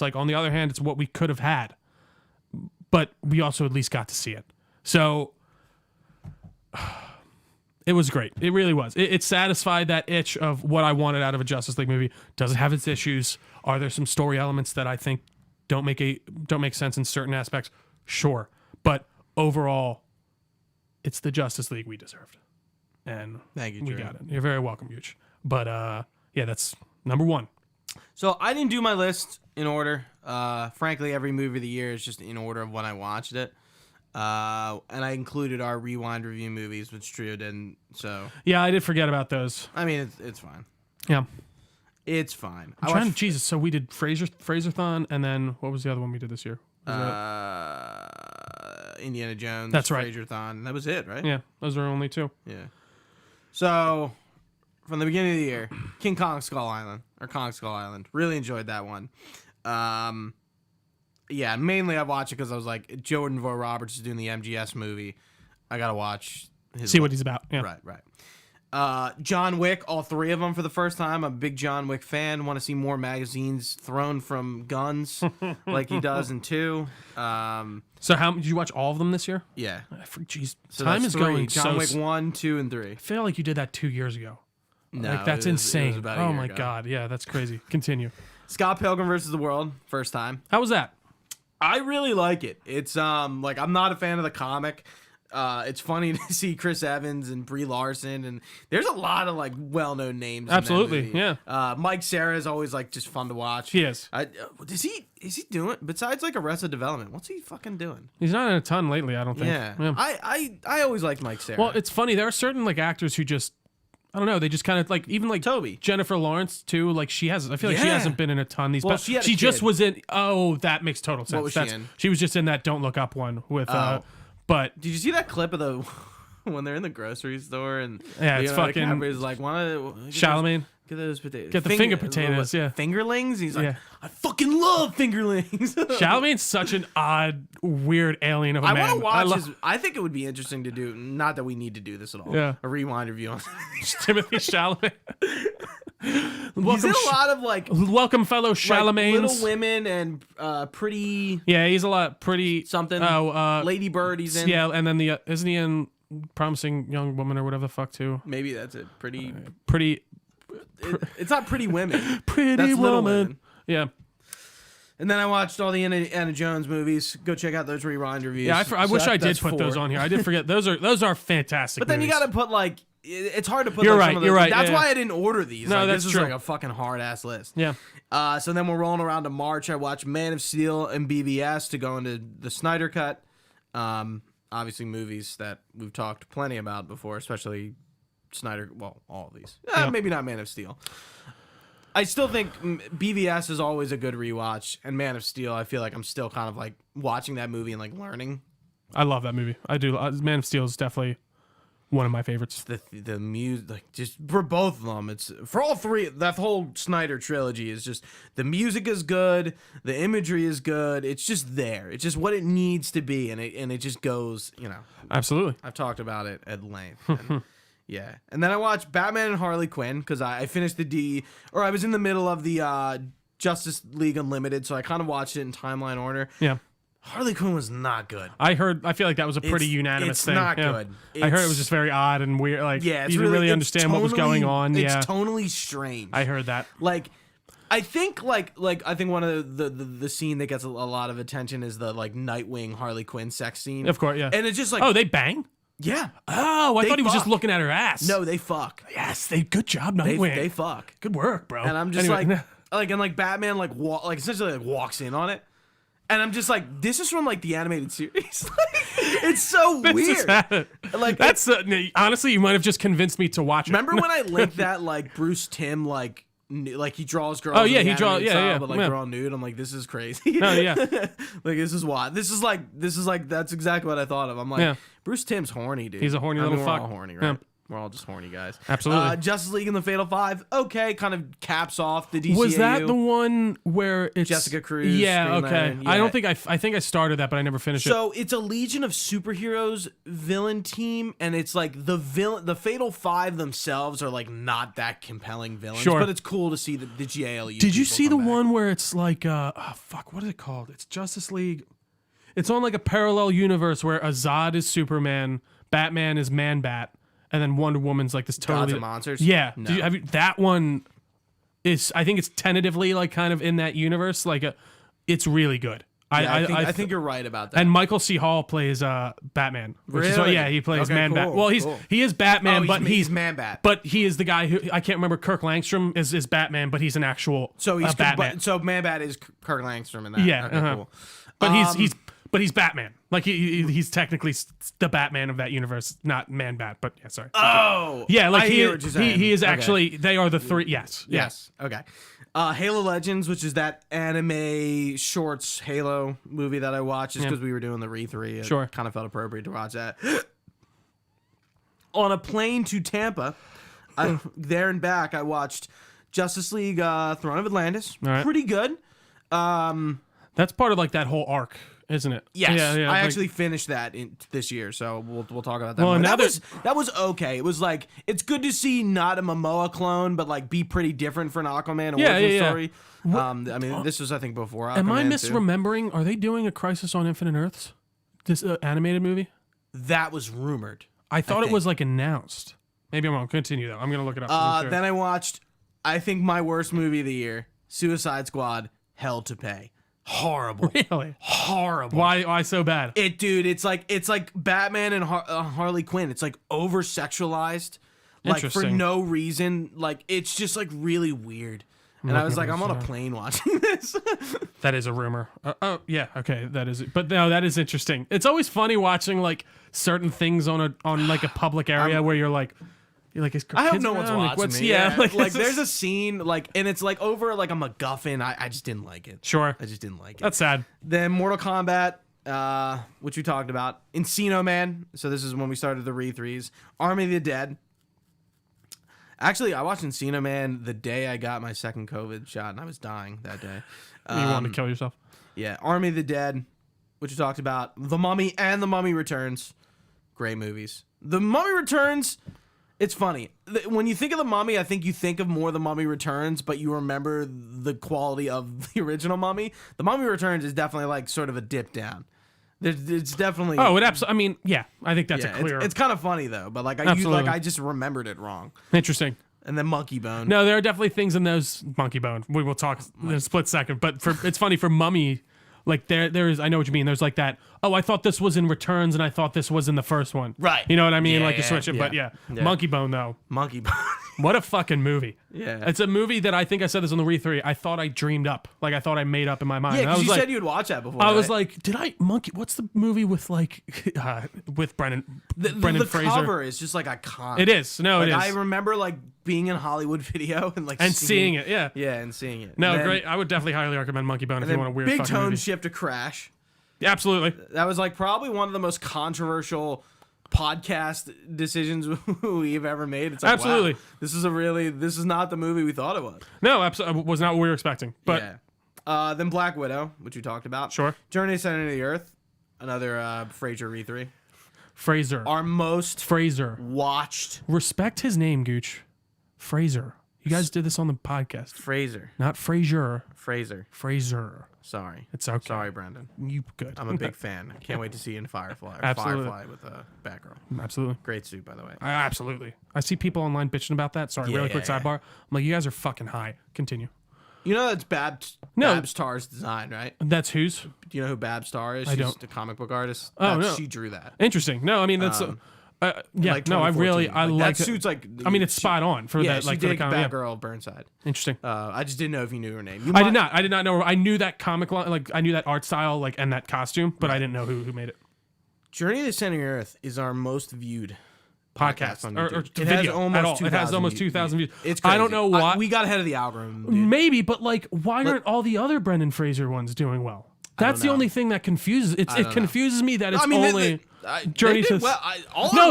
like, on the other hand, it's what we could have had, but we also at least got to see it. So it was great. It really was. It satisfied that itch of what I wanted out of a Justice League movie. Does it have its issues? Are there some story elements that I think don't make sense in certain aspects? Sure. But overall, it's the Justice League we deserved. And thank you, we Drew. got it. You're very welcome, Gooch. But yeah, that's number 1. So I didn't do my list in order. Frankly, every movie of the year is just in order of when I watched it. And I included our rewind review movies, which Trio didn't. So yeah, I did forget about those. I mean, it's fine. Yeah, it's fine. Jesus. So we did Fraserthon, and then what was the other one we did this year? Indiana Jones. That's right. Fraserthon. That was it, right? Yeah, those are only 2. Yeah. So from the beginning of the year, Kong Skull Island. Really enjoyed that one. Yeah, mainly I watched it because I was like, Jordan Vogt Roberts is doing the MGS movie. I gotta watch see what he's about. Yeah. Right. John Wick, all 3 of them for the first time. I'm a big John Wick fan. Want to see more magazines thrown from guns like he does in 2. So how did you watch all of them this year? Yeah. Jeez, So time is 3. going. John Wick 1, 2, and 3. I feel like you did that 2 years ago. No, like, that's insane. It was about a oh year my ago. God, yeah, that's crazy. Continue. Scott Pilgrim vs. the World, first time. How was that? I really like it. It's like, I'm not a fan of the comic. It's funny to see Chris Evans and Brie Larson, and there's a lot of like well-known names. Absolutely, in that movie. yeah. Mike Cera is always like just fun to watch. He is. Is he doing besides like Arrested Development? What's he fucking doing? He's not in a ton lately, I don't think. Yeah. I always liked Mike Cera. Well, it's funny. There are certain like actors who just, I don't know. They just kind of like, even like Toby. Jennifer Lawrence too. Like I feel like she hasn't been in a ton. Well, she had a just kid. was in. Oh, that makes total sense. What was she in? She was just in that Don't Look Up one with. But did you see that clip of the when they're in the grocery store and yeah, it's fucking. DiCaprio's like, Shalaman. Get those potatoes. Get the finger potatoes, yeah. Fingerlings? He's like, Yeah. I fucking love fingerlings. Shalaman's such an odd, weird alien of a man. I want to watch I think it would be interesting to do, not that we need to do this at all. Yeah. A rewind review on Timothy Chalamet. He's in a lot of like Welcome Fellow Charlemagne's. Little Women and Pretty. Yeah, he's a lot pretty something. Lady Bird. He's in. Yeah, and then isn't he in Promising Young Woman or whatever the fuck too? Maybe that's it. Pretty. It's not Pretty Women. Pretty that's Woman. Yeah. And then I watched all the Anna Jones movies. Go check out those rewind reviews. Yeah, I wish I did put those on here. I did forget. Those are fantastic. But then movies. you got to put like. It's hard to put. You're like, right. Some of those, You're right. That's why I didn't order these. No, like, that's this true. is like a fucking hard ass list. Yeah. So then we're rolling around to March. I watched Man of Steel and BVS to go into the Snyder Cut. Obviously, movies that we've talked plenty about before, especially Snyder. Well, all of these. Maybe not Man of Steel. I still think BVS is always a good rewatch, and Man of Steel, I feel like I'm still kind of like watching that movie and like learning. I love that movie. I do. Man of Steel is definitely one of my favorites. The music, like just for both of them, it's for all three. That whole Snyder trilogy is just the music is good, the imagery is good. It's just there. It's just what it needs to be, and it just goes. Absolutely. I've talked about it at length. And, yeah, and then I watched Batman and Harley Quinn because I finished I was in the middle of the Justice League Unlimited, so I kind of watched it in timeline order. Yeah. Harley Quinn was not good. I feel like that was a pretty unanimous thing. It's not good. I heard it was just very odd and weird. Like, you didn't really understand what was going on. It's tonally strange. I heard that. Like, I think I think one of the scene that gets a lot of attention is the like Nightwing Harley Quinn sex scene. Of course, yeah. And it's just like, oh, they bang? Yeah. Oh, I thought he was just looking at her ass. No, they fuck. Yes, good job, Nightwing. They fuck. Good work, bro. And I'm just and Batman essentially walks in on it. And I'm just like, this is from like the animated series. It's so weird. Like that's honestly, you might have just convinced me to watch it. Remember when I linked that like Bruce Timm like he draws girls? Oh yeah, he draws. Yeah, but like they're all nude. I'm like, this is crazy. No, yeah. Like this is why. This is like that's exactly what I thought of. I'm like, Bruce Timm's horny, dude. He's a horny little fuck. We're all horny, right? Yeah. We're all just horny guys. Absolutely. Justice League and the Fatal Five. Okay, kind of caps off the DCAU. Was that the one where it's Jessica Cruz? Yeah. Okay. Yeah. I don't think I think I started that, but I never finished it. So it's a Legion of Superheroes villain team, and it's like the Fatal Five themselves are like not that compelling villains. Sure. But it's cool to see the GALU. Did you see the one where it's like what is it called? It's Justice League. It's on like a parallel universe where Azad is Superman, Batman is Man-Bat. And then Wonder Woman's like this totally Gods and Monsters. Yeah, No. have you, that one is I think it's tentatively like kind of in that universe. Like it's really good. I think you're right about that. And Michael C. Hall plays Batman. Really? He plays Okay, Man-Bat. cool, Well, he is Batman, but he's Man-Bat. But he is the guy who I can't remember. Kirk Langstrom is Batman, but he's an actual Batman. So Man-Bat is Kirk Langstrom in that. Yeah, okay, cool. But he's Batman. Like he's technically the Batman of that universe, not Man-Bat. But yeah, sorry. Oh, yeah, like he is Okay. actually. They are the three. Yes. Okay. Halo Legends, which is that anime shorts Halo movie that I watched, just because we were doing the re-3. It kind of felt appropriate to watch that. On a plane to Tampa, there and back, I watched Justice League Throne of Atlantis. Right. Pretty good. That's part of like that whole arc, isn't it? Yes, Yeah, I actually finished that this year, so we'll talk about that. Well, more. now That was okay. It was like it's good to see not a Momoa clone, but like be pretty different for an Aquaman origin story. I mean, this was I think before Aquaman. Am I too. misremembering? Are they doing a Crisis on Infinite Earths? This animated movie? That was rumored. I thought it was like announced. Maybe I'm wrong. Continue though. I'm gonna look it up. Then I watched, I think my worst movie of the year, Suicide Squad: Hell to Pay. Horrible. Really? Horrible. Why so bad? It's like Batman and Harley Quinn. It's like over sexualized, like for no reason. Like it's just like really weird. And I was like, I'm on a plane watching this. That is a rumor. Oh yeah, okay, that is. But no, that is interesting. It's always funny watching like certain things on like a public area where you're like. I hope no one's watching me. Yeah, like there's a scene like, and it's like over like a MacGuffin. I just didn't like it. Sure, I just didn't like it. That's sad. Then Mortal Kombat, which we talked about, Encino Man. So this is when we started the re-3s. Army of the Dead. Actually, I watched Encino Man the day I got my second COVID shot, and I was dying that day. You wanted to kill yourself? Yeah, Army of the Dead, which we talked about. The Mummy and The Mummy Returns. Great movies. The Mummy Returns. It's funny. When you think of The Mummy, I think you think of more The Mummy Returns, but you remember the quality of the original Mummy. The Mummy Returns is definitely like sort of a dip down. It's definitely. Oh, it absolutely. I mean, yeah, I think that's a clear. It's kind of funny though, but like I just remembered it wrong. Interesting. And then Monkey Bone. No, there are definitely things in those Monkey Bone. We will talk in a split second, but it's funny for Mummy. Like there is, I know what you mean. There's like that. Oh, I thought this was in Returns, and I thought this was in the first one. Right. You know what I mean? Yeah, like you switch it, but yeah. Monkey Bone though. Monkey Bone. What a fucking movie. Yeah. It's a movie that I think I said this on the Re3. I thought I dreamed up. Like I thought I made up in my mind. Yeah, because you like, said you'd watch that before. I was like, did I what's the movie with like with Brendan the Fraser? cover is just like iconic. It is. No, like, it is. I remember like being in Hollywood Video and like seeing it. Yeah. Yeah, and seeing it. No, and then, great. I would definitely highly recommend Monkey Bone if you want a weird big fucking tone movie. shift to Crash. Yeah, absolutely. That was like probably one of the most controversial podcast decisions we've ever made. It's like, absolutely. Wow, this is not the movie we thought it was. No, absolutely was not what we were expecting. But yeah. Then Black Widow, which we talked about. Sure. Journey to Center of the Earth, another Fraser E3. Fraser. Our most Fraser watched. Respect his name, Gooch. Fraser. You guys did this on the podcast. Fraser. Not Fraser. Fraser. Sorry. It's okay. Sorry, Brandon. You good. I'm a big fan. I can't wait to see you in Firefly. Or Absolutely. Firefly with a Batgirl. Absolutely. Great suit, by the way. Absolutely. I see people online bitching about that. Sorry, really quick sidebar. I'm like, you guys are fucking high. Continue. You know that's Babs Tarr's design, right? That's whose? Do you know who Babs Tar is? I don't. She's a comic book artist. Oh, no. She drew that. Interesting. No, I mean, that's... yeah, like no, I 2014. like that suit's like. I mean, it's spot on for that. Like she did for the comic. Batgirl Burnside. Interesting. I just didn't know if you knew her name. I did not know. I knew that comic line, like I knew that art style, like and that costume, but I didn't know who made it. Journey to the Center of the Earth is our most viewed podcast on YouTube. Or it video has almost at all. 2,000 It has almost 2,000 views. It's crazy. I don't know why. We got ahead of the algorithm, dude. Maybe, but like, why aren't all the other Brendan Fraser ones doing well? That's the only thing that confuses. It confuses me that it's only. Journey to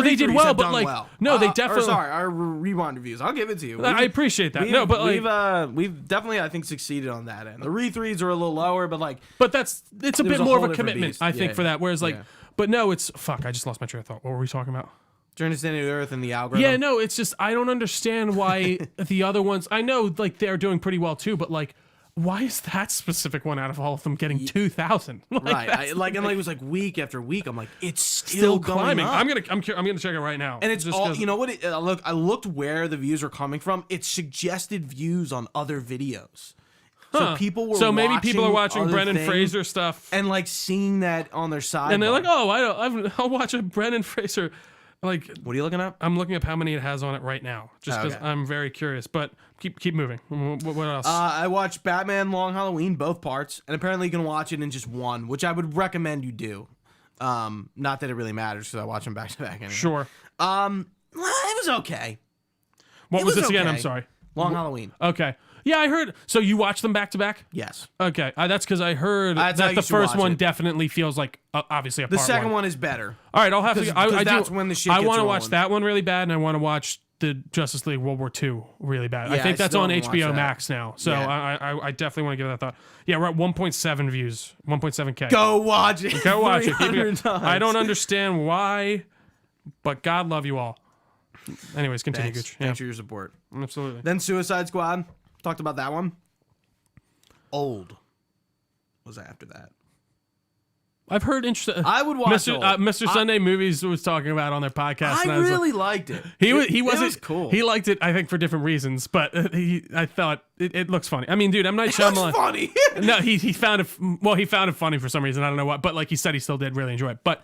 they did well, but like no, they definitely. Sorry, our rewind reviews. I'll give it to you. I appreciate that. No, but like, we've definitely I think succeeded on that end. The re-threes are a little lower, but like, it's a bit more of a commitment, beast. I think, for that. Whereas like, but no, it's fuck. I just lost my train of thought. What were we talking about? Journey to the Center of the Earth and the algorithm. Yeah, no, it's just I don't understand why the other ones. I know like they're doing pretty well too, but like. Why is that specific one out of all of them getting 2,000? Like, right, and it was like week after week. I'm like, it's still climbing. Up. I'm gonna check it right now. And it's just all you know what? I looked where the views were coming from. It suggested views on other videos. So people were. So maybe people are watching Brendan Fraser stuff and like seeing that on their side, and they're like, "Oh, I'll watch a Brendan Fraser." Like, what are you looking up? I'm looking up how many it has on it right now, just because I'm very curious. But keep moving. What else? I watched Batman Long Halloween, both parts, and apparently you can watch it in just one, which I would recommend you do. Not that it really matters because I watch them back to back anyway. Sure. It was okay. What was this again? I'm sorry. Long Halloween. Okay. Yeah, I heard. So you watch them back to back? Yes. Okay. That's because I heard that the first one definitely feels like obviously a part The second one is better. All right, I'll have to. That's when the shit I gets want to rolling. watch that one really bad, and I want to watch the Justice League World War II really bad. Yeah, I think I that's still on haven't watched HBO that. Max now, so Yeah. I definitely want to give that a thought. Yeah, we're at 1.7 views, 1.7K. Go watch it. Go watch it. 300 times. I don't understand why, but God love you all. Anyways, continue, Gooch. Thanks for your support. Absolutely. Then Suicide Squad. Talked about that one. Old was after that. I've heard interesting. I would watch Mr. Sunday Movies was talking about on their podcast. I really liked it. He wasn't. It was cool. He liked it, I think, for different reasons. But I thought it looks funny. I mean, dude, M. Night Shyamalan. It's funny. No, he found it. Well, he found it funny for some reason. I don't know what. But like he said, he still did really enjoy it. But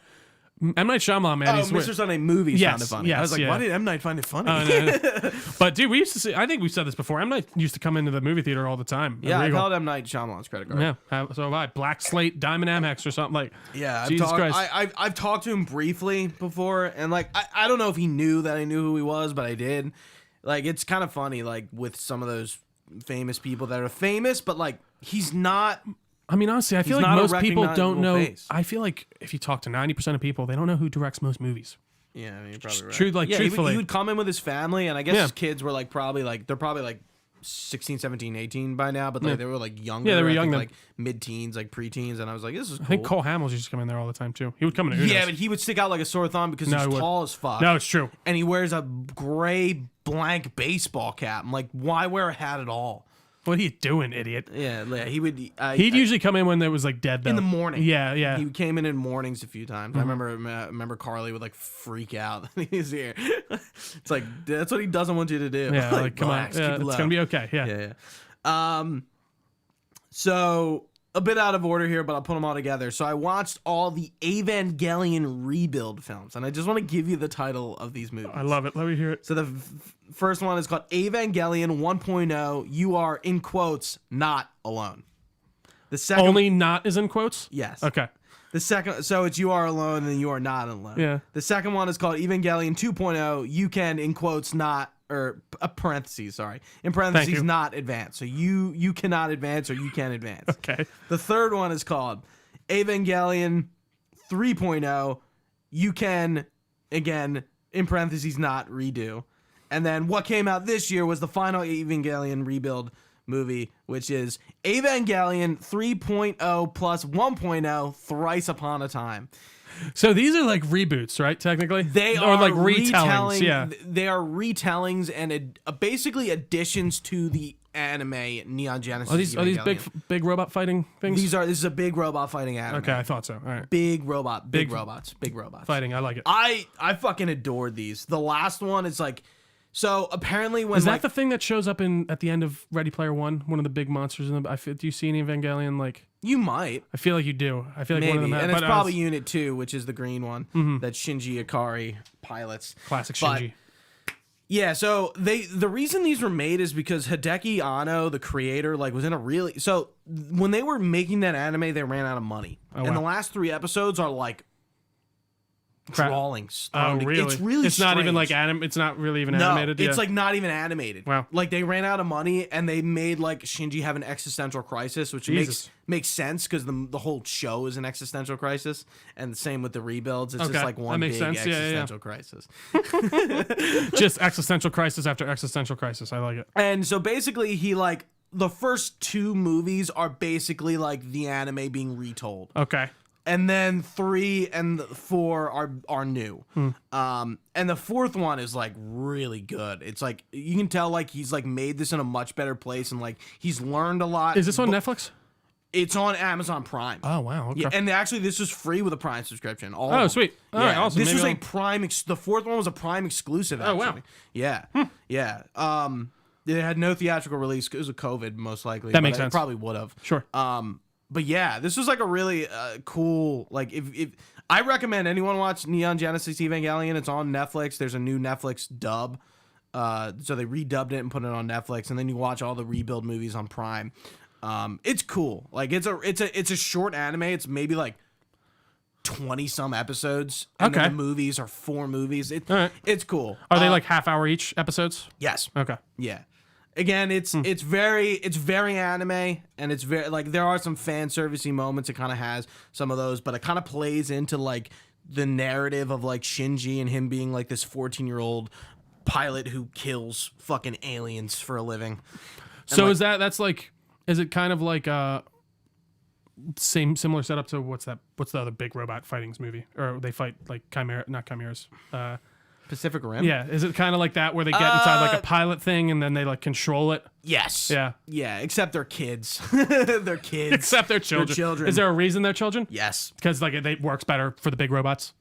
M. Night Shyamalan, man, he's Mr. Sunday Movies Yes, found it funny. yes, I was like, yeah. why did M. Night find it funny? No. But dude, we used to see. I think we've said this before. M. Night used to come into the movie theater all the time. Yeah, I called M. Night Shyamalan's credit card. Yeah, so have I. Black Slate, Diamond Amex, or something like. Yeah, Jesus Christ. I've talked to him briefly before, and like I don't know if he knew that I knew who he was, but I did. Like it's kind of funny, like with some of those famous people that are famous, but like he's not. I mean, honestly, I feel like not a most people don't recognizable know. face. I feel like if you talk to 90% of people, they don't know who directs most movies. Yeah, I mean, you're probably right. Truthfully, he would come in with his family, and I guess Yeah. his kids were like they're probably like 16, 17, 18 by now, but like they were like younger. Yeah, they were I young think, then. like mid-teens, like pre-teens, and I was like, this is cool. I think Cole Hamels used to come in there all the time too. He would come in. Yeah, but he would stick out like a sore thumb because he's tall as fuck. No, it's true. And he wears a gray blank baseball cap. I'm like, why wear a hat at all? What are you doing, idiot? Yeah, he would. He'd usually come in when there was like dead though. In the morning. Yeah. He came in mornings a few times. I remember Carly would like freak out that he's here. It's like that's what he doesn't want you to do. Yeah, like come on, relax, keep it it's low. gonna be okay. Yeah. So a bit out of order here, but I'll put them all together. So I watched all the Evangelion rebuild films, and I just want to give you the title of these movies. I love it. Let me hear it. So the first one is called Evangelion 1.0. You are, in quotes, not alone. The second Only not is in quotes? Yes. Okay. The second, so it's you are alone and you are not alone. Yeah. The second one is called Evangelion 2.0. You can, in quotes, not, or parentheses, sorry. In parentheses, not advance. So you cannot advance or you can advance. Okay. The third one is called Evangelion 3.0. You can, again, in parentheses, not redo. And then what came out this year was the final Evangelion rebuild movie, which is Evangelion 3.0 plus 1.0 Thrice Upon a Time. So these are like reboots, right? Technically, They or are like retellings. Yeah, they are retellings and basically additions to the anime Neon Genesis. Are these big robot fighting things? This is a big robot fighting anime. Okay, I thought so. All right, big robots fighting. I like it. I fucking adored these. The last one is like, so apparently when is that the thing that shows up at the end of Ready Player One? One of the big monsters in the. Do you see any Evangelion like? You might. I feel like you do. I feel like maybe, one of them. And it's probably Unit 2, which is the green one that Shinji Ikari pilots. Classic Shinji. Yeah, so the reason these were made is because Hideki Anno, the creator, like was in a really when they were making that anime, they ran out of money, and the last 3 episodes are like drawings. Oh, really? It's really. It's not even strange. like It's not really even animated. It's like not even animated. Wow. Like they ran out of money and they made like Shinji have an existential crisis, which makes sense because the whole show is an existential crisis, and the same with the rebuilds. It's just like one big existential crisis. Just existential crisis after existential crisis. I like it. And so basically, the first 2 movies are basically like the anime being retold. Okay. And then 3 and 4 are new. And the 4th one is like really good. It's like you can tell like he's like made this in a much better place and like he's learned a lot. Is this on Netflix? It's on Amazon Prime. Oh wow. Okay. Yeah, and actually this is free with a Prime subscription. Oh sweet. All right, awesome. This was a Prime. The 4th one was a Prime exclusive. Actually. Oh wow. Yeah. Yeah. It had no theatrical release because of COVID, most likely. That makes sense. It probably would have. Sure. But yeah, this was like a really cool, like if I recommend anyone watch Neon Genesis Evangelion. It's on Netflix. There's a new Netflix dub. So they redubbed it and put it on Netflix, and then you watch all the rebuild movies on Prime. It's cool. Like it's a short anime. It's maybe like 20 some episodes. And then the movies are 4 movies. It's cool. Are they like half-hour each episodes? Yes. Okay. Yeah. Again, it's very anime, and it's very like there are some fan servicey moments. It kind of has some of those, but it kind of plays into like the narrative of like Shinji and him being like this 14-year-old pilot who kills fucking aliens for a living. So is it kind of like similar setup to what's the other big robot fightings movie, or they fight like not chimeras? Pacific Rim? Yeah. Is it kind of like that where they get inside like a pilot thing and then they like control it? Yes. Yeah. Yeah, except they're kids. They're kids. Except they're children. They're children. Is there a reason they're children? Yes. Because like it works better for the big robots?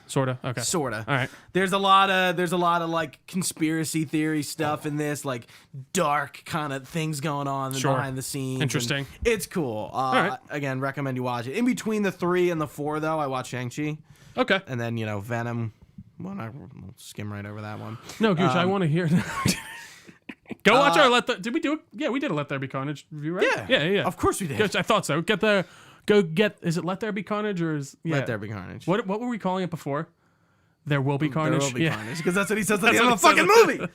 Sorta. Okay. Sorta. All right. There's a lot of like conspiracy theory stuff in this, like dark kind of things going on behind the scenes. Interesting. It's cool. right. Again, recommend you watch it. In between the 3 and the 4, though, I watched Shang-Chi. Okay. And then Venom. Well, we'll skim right over that one. No, Gooch, I want to hear. Go watch our Did we do it? Yeah, we did a Let There Be Carnage review, right? Yeah. Of course we did. Gooch, I thought so. Is it Let There Be Carnage or is Let There Be Carnage? What were we calling it before? There Will Be Carnage. There will be carnage because that's what he says at the end of the fucking movie.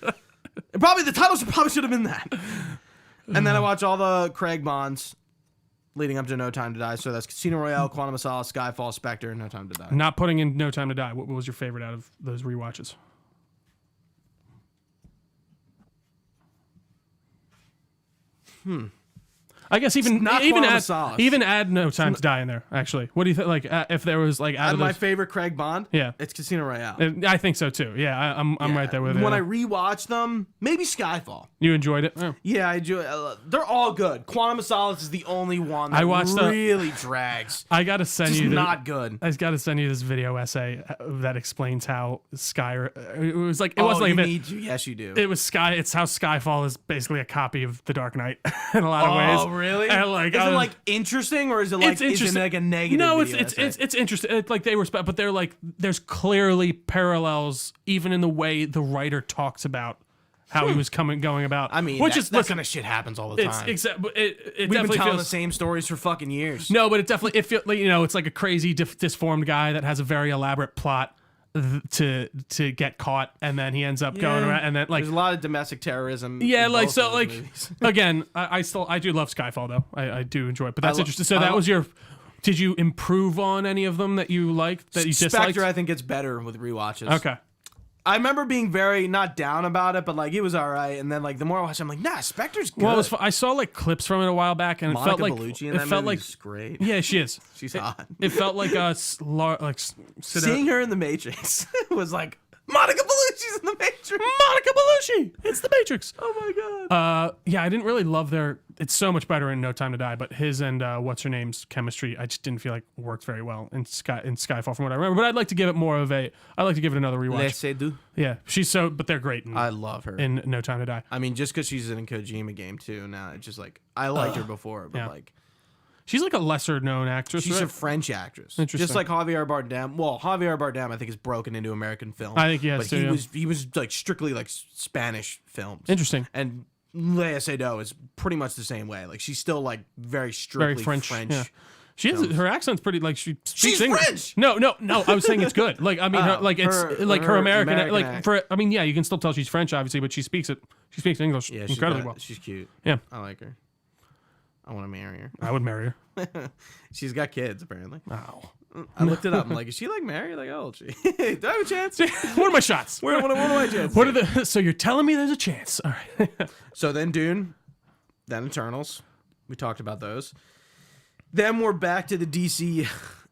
Probably the title should have been that. And then I watch all the Craig Bonds leading up to No Time to Die. So that's Casino Royale, Quantum of Solace, Skyfall, Spectre, No Time to Die. Not putting in No Time to Die. What was your favorite out of those rewatches? I guess even Solace. even add No Time to Die in there. Actually, what do you think? Like if there was like out of my favorite Craig Bond, yeah, it's Casino Royale. I think so too. Yeah, I'm right there with it. When I rewatch them, maybe Skyfall. You enjoyed it? Oh. Yeah, I enjoy. They're all good. Quantum of Solace is the only one that really drags. I gotta send you. Not good. I gotta send you this video essay that explains how It was like it wasn't like need to. Yes, you do. It was Sky. It's how Skyfall is basically a copy of The Dark Knight in a lot of ways. Oh, really? And like, is it like interesting or is it like it's interesting. Is it like a negative? No, it's interesting. It's like they respect, but they're like there's clearly parallels even in the way the writer talks about how he was going about. I mean, that kind of shit happens all the time. We've been telling the same stories for fucking years. No, but it feels like it's like a crazy disformed guy that has a very elaborate plot to get caught, and then he ends up going around, and then like there's a lot of domestic terrorism. Yeah, like so, like again, I do love Skyfall though. I do enjoy it, but that's interesting. So that was your. Did you improve on any of them that you liked that you disliked? Spectre, I think, gets better with rewatches. Okay. I remember being very not down about it, but like it was all right. And then like the more I watch, I'm like, nah, Spectre's good. Well, I saw like clips from it a while back, and Monica it felt like Bellucci in that movie is great. Yeah, she is. She's hot. It felt like seeing her in the Matrix was like Monica Bellucci's in the Matrix. Monica Bellucci, it's the Matrix. Oh my god. Yeah, I didn't really love their. It's so much better in No Time to Die, but his and what's her name's chemistry, I just didn't feel like worked very well in Skyfall from what I remember. But I'd like to give it I'd like to give it another rewatch. Laissez do. Yeah, but they're great. I love her in No Time to Die. I mean, just because she's in a Kojima game too. Now it's just like I liked her before, but like. She's like a lesser known actress. She's right? a French actress. Interesting. Just like Javier Bardem. Well, Javier Bardem, I think, is broken into American film. I think he has too. But he was like strictly like Spanish films. Interesting. And Lea Seydoux is pretty much the same way. Like she's still like very strictly French. Yeah. She is. Her accent's pretty like she's English. French. No. I was saying it's good. Like I mean, her American like for. I mean, yeah, you can still tell she's French, obviously, but she speaks English incredibly well. She's cute. Yeah, I like her. I want to marry her. I would marry her. She's got kids, apparently. Oh. I looked it up. I'm like, is she like married? Like, how old is she? Do I have a chance? What are my shots? What are my chances? So you're telling me there's a chance? All right. So then Dune, then Eternals. We talked about those. Then we're back to the DC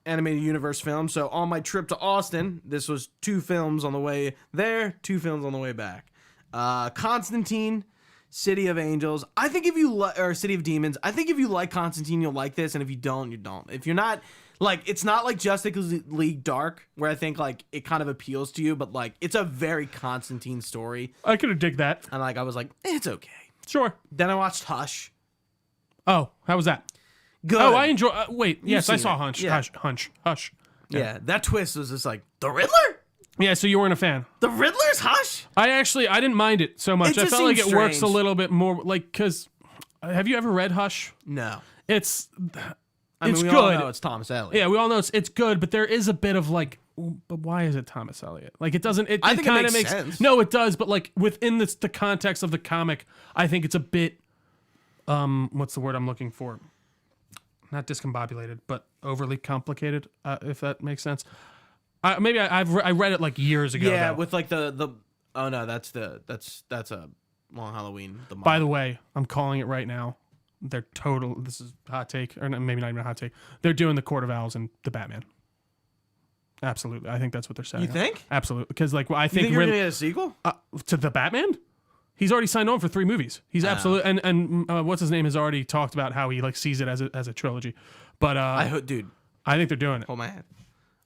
animated universe film. So on my trip to Austin, this was 2 films on the way there, 2 films on the way back. Constantine. City of Angels. I think if you or City of Demons. I think if you like Constantine, you'll like this, and if you don't, you don't. If you're not like, it's not like Justice League Dark, where I think like it kind of appeals to you, but like it's a very Constantine story. I could have dig that, and like I was like, it's okay. Sure. Then I watched Hush. Oh, how was that? Good. Oh, I enjoy. Wait, yes, I saw Hush. Yeah. Hush. Yeah, that twist was just like the Riddler. Yeah, so you weren't a fan. The Riddler's Hush? I didn't mind it so much. I felt like it works a little bit more, like, because, have you ever read Hush? No. It's we good. All know it's Thomas Elliott. Yeah, we all know it's good, but there is a bit of like, but why is it Thomas Elliott? Like, it doesn't, I think it makes sense. No, it does, but like, within the context of the comic, I think it's a bit, what's the word I'm looking for? Not discombobulated, but overly complicated, if that makes sense. Maybe I read it like years ago. Yeah, though. with like the oh no, that's a Long Halloween. By the way, I'm calling it right now. They're total. This is a hot take, or maybe not even a hot take. They're doing the Court of Owls and the Batman. Absolutely, I think that's what they're saying. You think? Absolutely, because like I think you're gonna get a sequel to the Batman. He's already signed on for 3 movies. He's absolutely and what's his name has already talked about how he like sees it as a trilogy. But I think they're doing it. Hold my hand.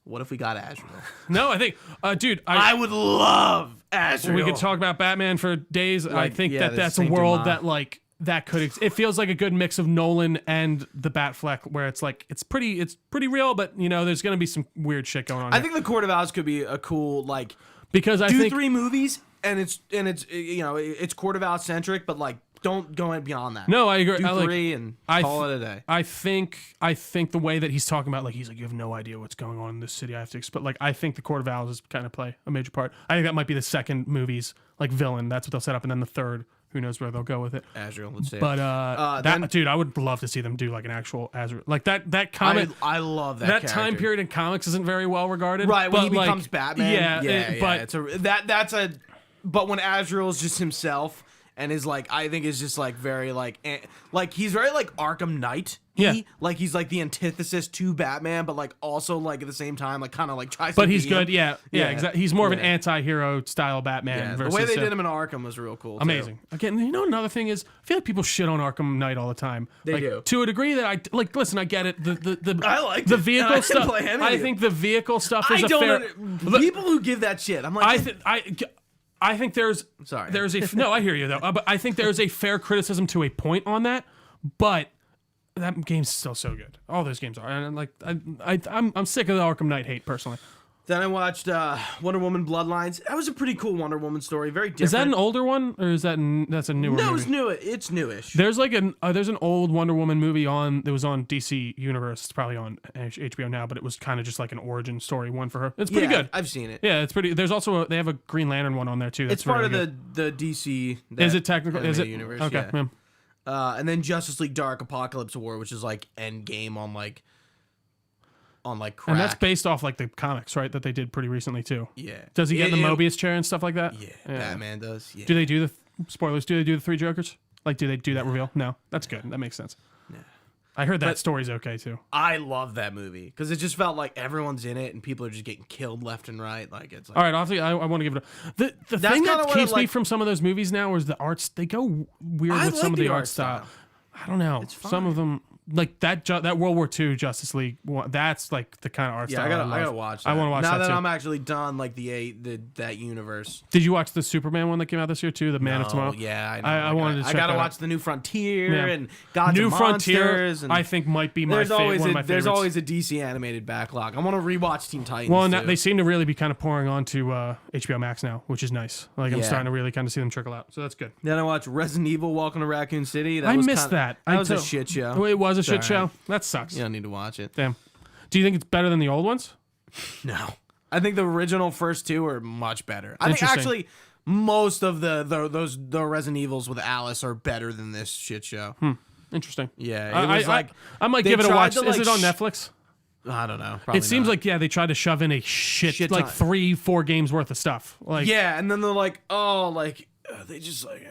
What if we got Azrael? No, I think, dude, I would love Azrael. We could talk about Batman for days. Like, I think that's a world that like that could. It feels like a good mix of Nolan and the Batfleck, where it's like it's pretty real, but there's gonna be some weird shit going on. I think the Court of Owls could be a cool like because I think 3 movies and it's it's Court of Owls centric, but like. Don't go beyond that. No, I agree. Do 3 and call it a day. I think the way that he's talking about, like he's like, you have no idea what's going on in this city. I have to explain. Like I think the Court of Owls is kind of play a major part. I think that might be the second movie's like villain. That's what they'll set up, and then the third, who knows where they'll go with it. Azrael, let's say. But dude, I would love to see them do like an actual Azrael, like that comic. I love that. That time period in comics isn't very well regarded. Right when he like, becomes Batman. Yeah. But it's but when Azrael is just himself. and is like I think is just like very like he's very like Arkham Knight. Yeah, like he's like the antithesis to Batman, but like also like at the same time like kind of like tries. But to he's be good. him. Yeah, exactly. He's more of an anti-hero style Batman. Yeah, versus the way they did him in Arkham was real cool. Amazing. Too. Again, you know, another thing is I feel like people shit on Arkham Knight all the time. They do to a degree that I like. Listen, I get it. I like the vehicle stuff. I think the vehicle stuff is people who give that shit. I'm like I think there's no. I hear you though, but I think there's a fair criticism to a point on that, but. That game's still so good. All those games are, and like I'm sick of the Arkham Knight hate personally. Then I watched Wonder Woman Bloodlines. That was a pretty cool Wonder Woman story. Very different. Is that an older one, or is that's a newer? No, movie? it's new. It's newish. There's like there's an old Wonder Woman movie that was on DC Universe. It's probably on HBO now, but it was kind of just like an origin story one for her. It's pretty good. I've seen it. Yeah, it's pretty. There's also they have a Green Lantern one on there too. That's it's part really of the DC. Is it technical? Is it universe? Okay. Yeah. And then Justice League Dark Apocalypse War, which is like Endgame on crack. And that's based off like the comics, right? That they did pretty recently too. Yeah. Does he get the Mobius chair and stuff like that? Yeah. Batman does. Yeah. Do they do the spoilers? Do they do the three Jokers? Like, do they do that reveal? No, that's good. That makes sense. Yeah. I heard that story's okay too. I love that movie because it just felt like everyone's in it and people are just getting killed left and right. Like it's like, all right. I want to give it the thing that keeps me from some of those movies now is the arts. They go weird with some of the art style. I don't know. Some of them, like that World War II Justice League, that's like the kind of art style. I gotta watch that. I want to watch that now that too. I'm actually done like that universe. Did you watch the Superman one that came out this year too? The Man of Tomorrow. Yeah, I know. I wanted to check I gotta that watch out. the New Frontier and Gods New and Frontier. Monsters. And I think might be my favorite. One of my favorites. There's always a DC animated backlog. I want to rewatch Teen Titans. Well, and they seem to really be kind of pouring onto HBO Max now, which is nice. Like I'm starting to really kind of see them trickle out, so that's good. Then I watched Resident Evil: Welcome to Raccoon City. I missed that. That was a shit show. It was a shit show. That sucks. You don't need to watch it. Damn. Do you think it's better than the old ones? No. I think the original first two are much better. I think actually most of the Resident Evils with Alice are better than this shit show. Interesting. Yeah, it was I might give it a watch. Is it on Netflix? I don't know. It seems like they tried to shove in a shit like 3-4 games worth of stuff. Like and then they're like, they just like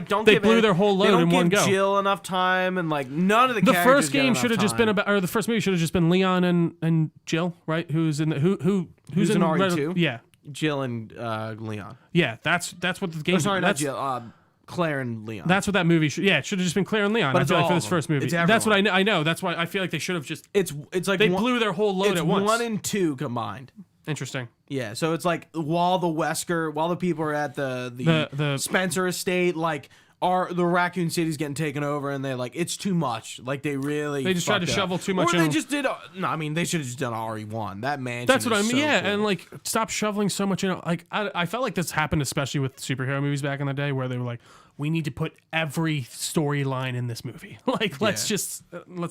don't. They blew their whole load in one go. Jill enough time and like none of the. The first game should have just been about, or the first movie should have just been Leon and Jill, right? Who's in who's in RE2? Yeah, Jill and Leon. Yeah, that's what the game. Oh, sorry, not Jill. Claire and Leon. That's what that movie should. Yeah, it should have just been Claire and Leon. But I feel like for this first movie, that's what I know. That's why I feel like they should have just. It's like they blew their whole load at once. 1 and 2 combined. Interesting. Yeah, so it's like while the people are at the Spencer estate, like the Raccoon City's getting taken over, and they're like, it's too much. Like they just tried to shovel too much. Or they just did. No, I mean they should have just done RE1. That mansion. That's what I mean. So yeah, cool. and like stop shoveling so much in. Like I felt like this happened especially with superhero movies back in the day, where they were like, we need to put every storyline in this movie. Like let's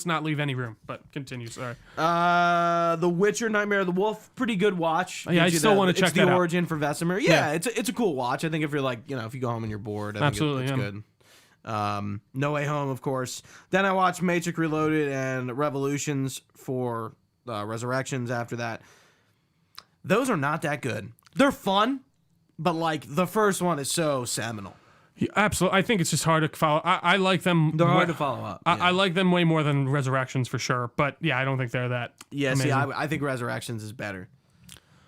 not leave any room. But continue. Sorry. The Witcher: Nightmare of the Wolf, pretty good watch. Yeah, I still want to check that out. It's the origin for Vesemir. Yeah, it's a cool watch. I think if you're like, if you go home and you're bored, I think it's good. No Way Home, of course. Then I watched Matrix Reloaded and Revolutions for Resurrections after that. Those are not that good. They're fun, but like the first one is so seminal. Yeah, absolutely. I think it's just hard to follow. I like them. They're hard to follow up. Yeah. I like them way more than Resurrections for sure. But yeah, I don't think they're that. Yeah, amazing. see, I think Resurrections is better.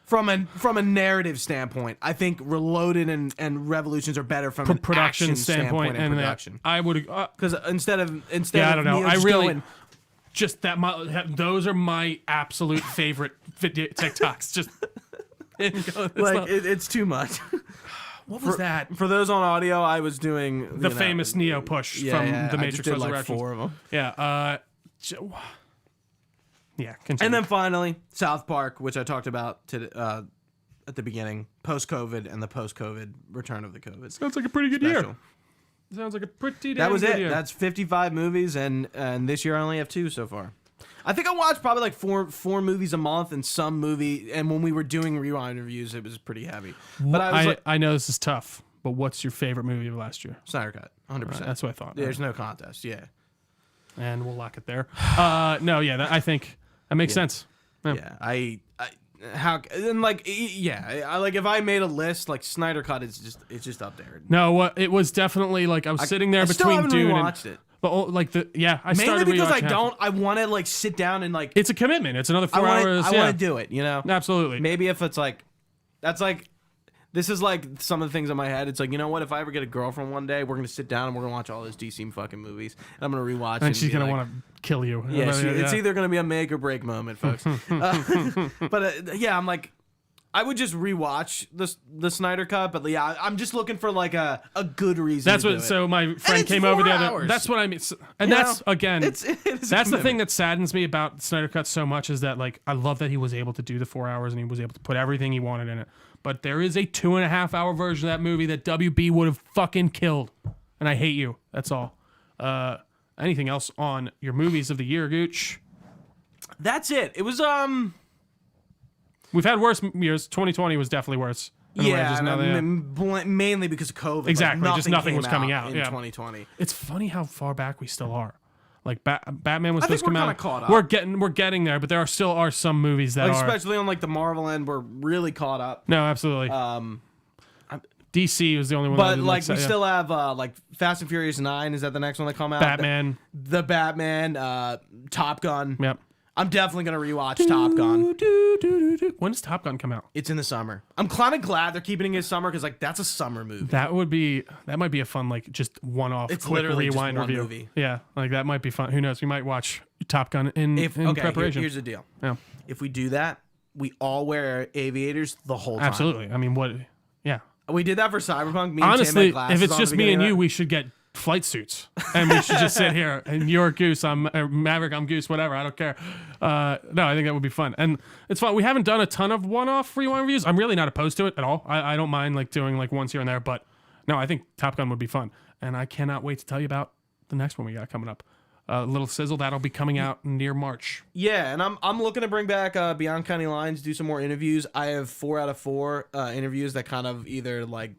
From a narrative standpoint, I think Reloaded and Revolutions are better from an production action standpoint and production. I would because instead of I don't know. I really just those are my absolute favorite TikToks. Just it's too much. What was that? For those on audio, I was doing the famous Neo push from the Matrix I just did Resurrections. like 4 of them. Yeah. Yeah. Continue. And then finally, South Park, which I talked about at the beginning, post-COVID and the post-COVID return of the COVID. Sounds like a pretty good year. Sounds like a pretty damn That was good it. year. That's 55 movies, and this year I only have 2 so far. I think I watched probably like four movies a month, and some movie. And when we were doing rewind reviews, it was pretty heavy. But I know this is tough, but what's your favorite movie of last year? Snyder Cut, 100%. Right, that's what I thought. There's no contest. Yeah. And we'll lock it there. No, yeah, I think that makes sense. Yeah, how and like yeah, I like if I made a list like Snyder Cut, it's just up there. No, it was definitely like I was sitting there I still between haven't Dune rewatched and it. but like I Mainly started because rewatching I want to like sit down and like it's a commitment. It's another 4 hours. I want to do it, you know. Absolutely. Maybe if it's like that's like. This is like some of the things in my head. It's like, you know what? If I ever get a girlfriend one day, we're going to sit down and we're going to watch all those DC fucking movies. And I'm going to rewatch it. And she's going to want to kill you. Yeah, it's either going to be a make or break moment, folks. But yeah, I'm like, I would just rewatch the Snyder Cut. But yeah, I'm just looking for like a good reason That's to what, do it. so my friend came 4 over the other, hours. that's what I mean. And You that's, know? again, It's that's the thing that saddens me about Snyder Cut so much is that like, I love that he was able to do the 4 hours and he was able to put everything he wanted in it. But there is a 2.5 hour version of that movie that WB would have fucking killed. And I hate you. That's all. Anything else on your movies of the year, Gooch? That's it. It was We've had worse years. 2020 was definitely worse. Mainly because of COVID. Exactly. Like, just nothing was coming out in yeah. 2020. It's funny how far back we still are. Like Batman was I think supposed to come we're out. kinda caught up. We're getting there, but there are some movies that Like, are especially on like the Marvel end, we're really caught up. no, absolutely. DC was the only one. But that like we still have like Fast and Furious 9. Is that the next one that come out? Batman. The Batman, Top Gun. Yep. I'm definitely gonna rewatch Top Gun. When does Top Gun come out? It's in the summer. I'm kind of glad they're keeping it in summer because like that's a summer movie. That might be a fun like just one-off It's quick literally just rewind one review. movie. Yeah, like that might be fun. Who knows? We might watch Top Gun in preparation. Here's the deal. Yeah. If we do that, we all wear aviators the whole time. Absolutely. I mean, what? Yeah. We did that for Cyberpunk. Me and Tim Honestly, had glasses if it's on just at the me and beginning you, of we should get flight suits and we should just sit here and you're Goose, I'm Maverick, I'm Goose, whatever, I don't care. No, I think that would be fun. And it's fun. We haven't done a ton of one-off rewind reviews. I'm really not opposed to it at all. I don't mind like doing like once here and there, but no, I think Top Gun would be fun. And I cannot wait to tell you about the next one we got coming up. A little sizzle that'll be coming out near March. Yeah, and I'm looking to bring back Beyond County Lines, do some more interviews. I have 4 out of 4 interviews that kind of either like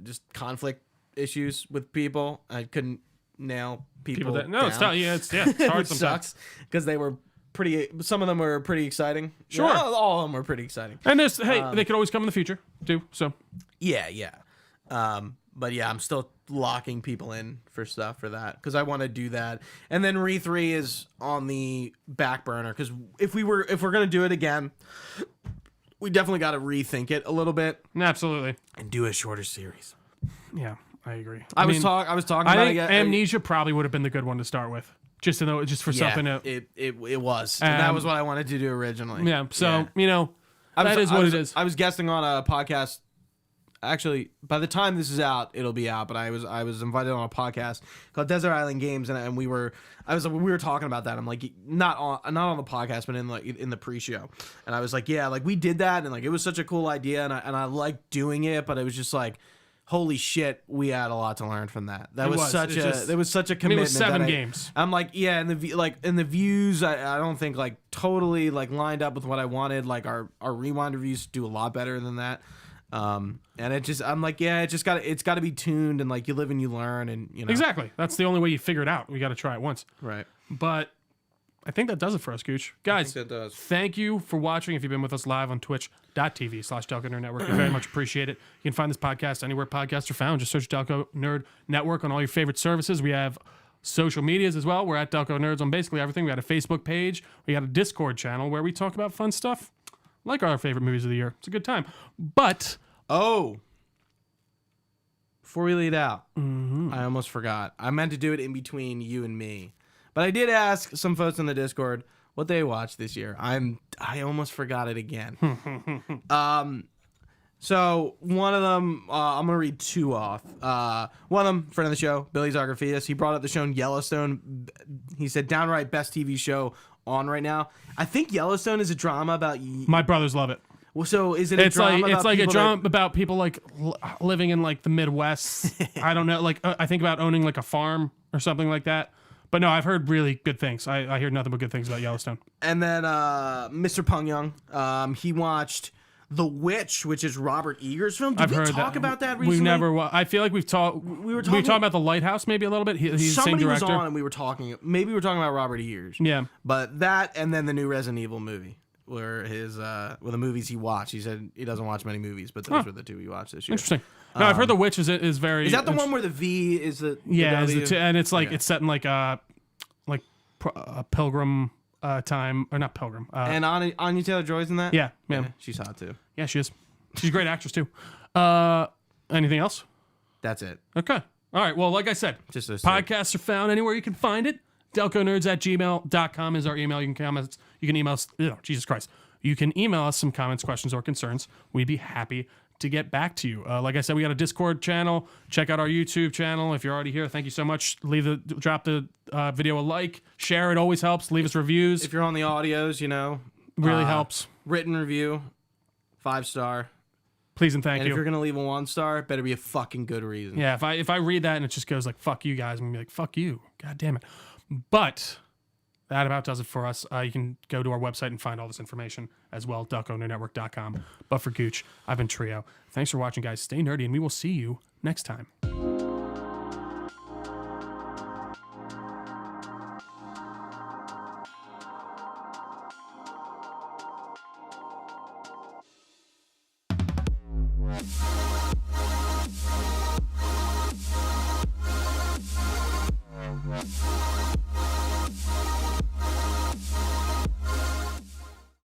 just conflict issues with people. I couldn't nail people that, no, down. it's tough. Yeah, it's hard Which sometimes. sucks because they were pretty. Some of them were pretty exciting. Sure, yeah, all of them were pretty exciting. And there's they could always come in the future too. So Yeah. But yeah, I'm still locking people in for stuff for that because I want to do that. And then Re 3 is on the back burner because if we're gonna do it again, we definitely got to rethink it a little bit. absolutely, and do a shorter series. Yeah, I agree. I was talking I about think it. Amnesia probably would have been the good one to start with, just for something. It was. And that was what I wanted to do originally. Yeah. So that is what it is. I was guesting on a podcast. Actually, by the time this is out, it'll be out. But I was invited on a podcast called Desert Island Games, and we were talking about that. I'm like, not on the podcast, but in the pre-show, and I was like, yeah, like we did that, and like it was such a cool idea, and I liked doing it, but it was just like, holy shit, we had a lot to learn from that. There was such a commitment. It was 7 games. I'm like, yeah, and the views, I don't think like totally like lined up with what I wanted. Like our rewind reviews do a lot better than that. And it just, I'm like, yeah, it's got to be tuned, and like you live and you learn, and you know. Exactly. That's the only way you figure it out. We got to try it once. Right. But I think that does it for us, Gooch. Guys, that does. Thank you for watching. If you've been with us live on twitch.tv/Delco Nerd Network, we very much appreciate it. You can find this podcast anywhere podcasts are found. Just search Delco Nerd Network on all your favorite services. We have social medias as well. We're at Delco Nerds on basically everything. We got a Facebook page. We got a Discord channel where we talk about fun stuff, like our favorite movies of the year. It's a good time. But before we lead out, I almost forgot. I meant to do it in between you and me, but I did ask some folks in the Discord what they watched this year. I almost forgot it again. So one of them, I'm gonna read 2 off. One of them, friend of the show, Billy Zagrafidis. He brought up the show Yellowstone. He said downright best TV show on right now. I think Yellowstone is a drama about. My brothers love it. Well, so is it a drama? It's like a drama about people like living in like the Midwest. I don't know. Like I think about owning like a farm or something like that. But no, I've heard really good things. I hear nothing but good things about Yellowstone. And then Mr. Peng Young, he watched The Witch, which is Robert Eager's film. Did we talk about that recently? We've never. I feel like we've talked. We were talking about The Lighthouse maybe a little bit. He's the same director. Somebody was on and we were talking. Maybe we were talking about Robert Eagers. Yeah. But that and then the new Resident Evil movie. were his the movies he watched. He said he doesn't watch many movies, but those were the 2 he watched this year. Interesting. No, I've heard The Witch is very. Is that the one where the V is the yeah, W? and it's like it's set in like a pilgrim time or not pilgrim. And Anya Taylor-Joy's in that. Yeah, she's hot too. Yeah, she is. She's a great actress too. Anything else? That's it. Okay. All right. Well, like I said, Just those podcasts are found anywhere you can find it. DelcoNerds@gmail.com is our email. You can comment. You can email us. Jesus Christ. You can email us some comments, questions, or concerns. We'd be happy to get back to you. Like I said, we got a Discord channel. Check out our YouTube channel. If you're already here, thank you so much. Drop the video a like. Share. It always helps. Leave us reviews. If you're on the audios, Really helps. Written review, 5-star. Please and thank And you. if you're gonna leave a 1-star, it better be a fucking good reason. Yeah, if I read that and it just goes like "fuck you guys," I'm gonna be like "fuck you," god damn it. But that about does it for us. You can go to our website and find all this information as well, DelcoNerdNetwork.com. But for Gooch, I've been Trio. Thanks for watching, guys. Stay nerdy, and we will see you next time.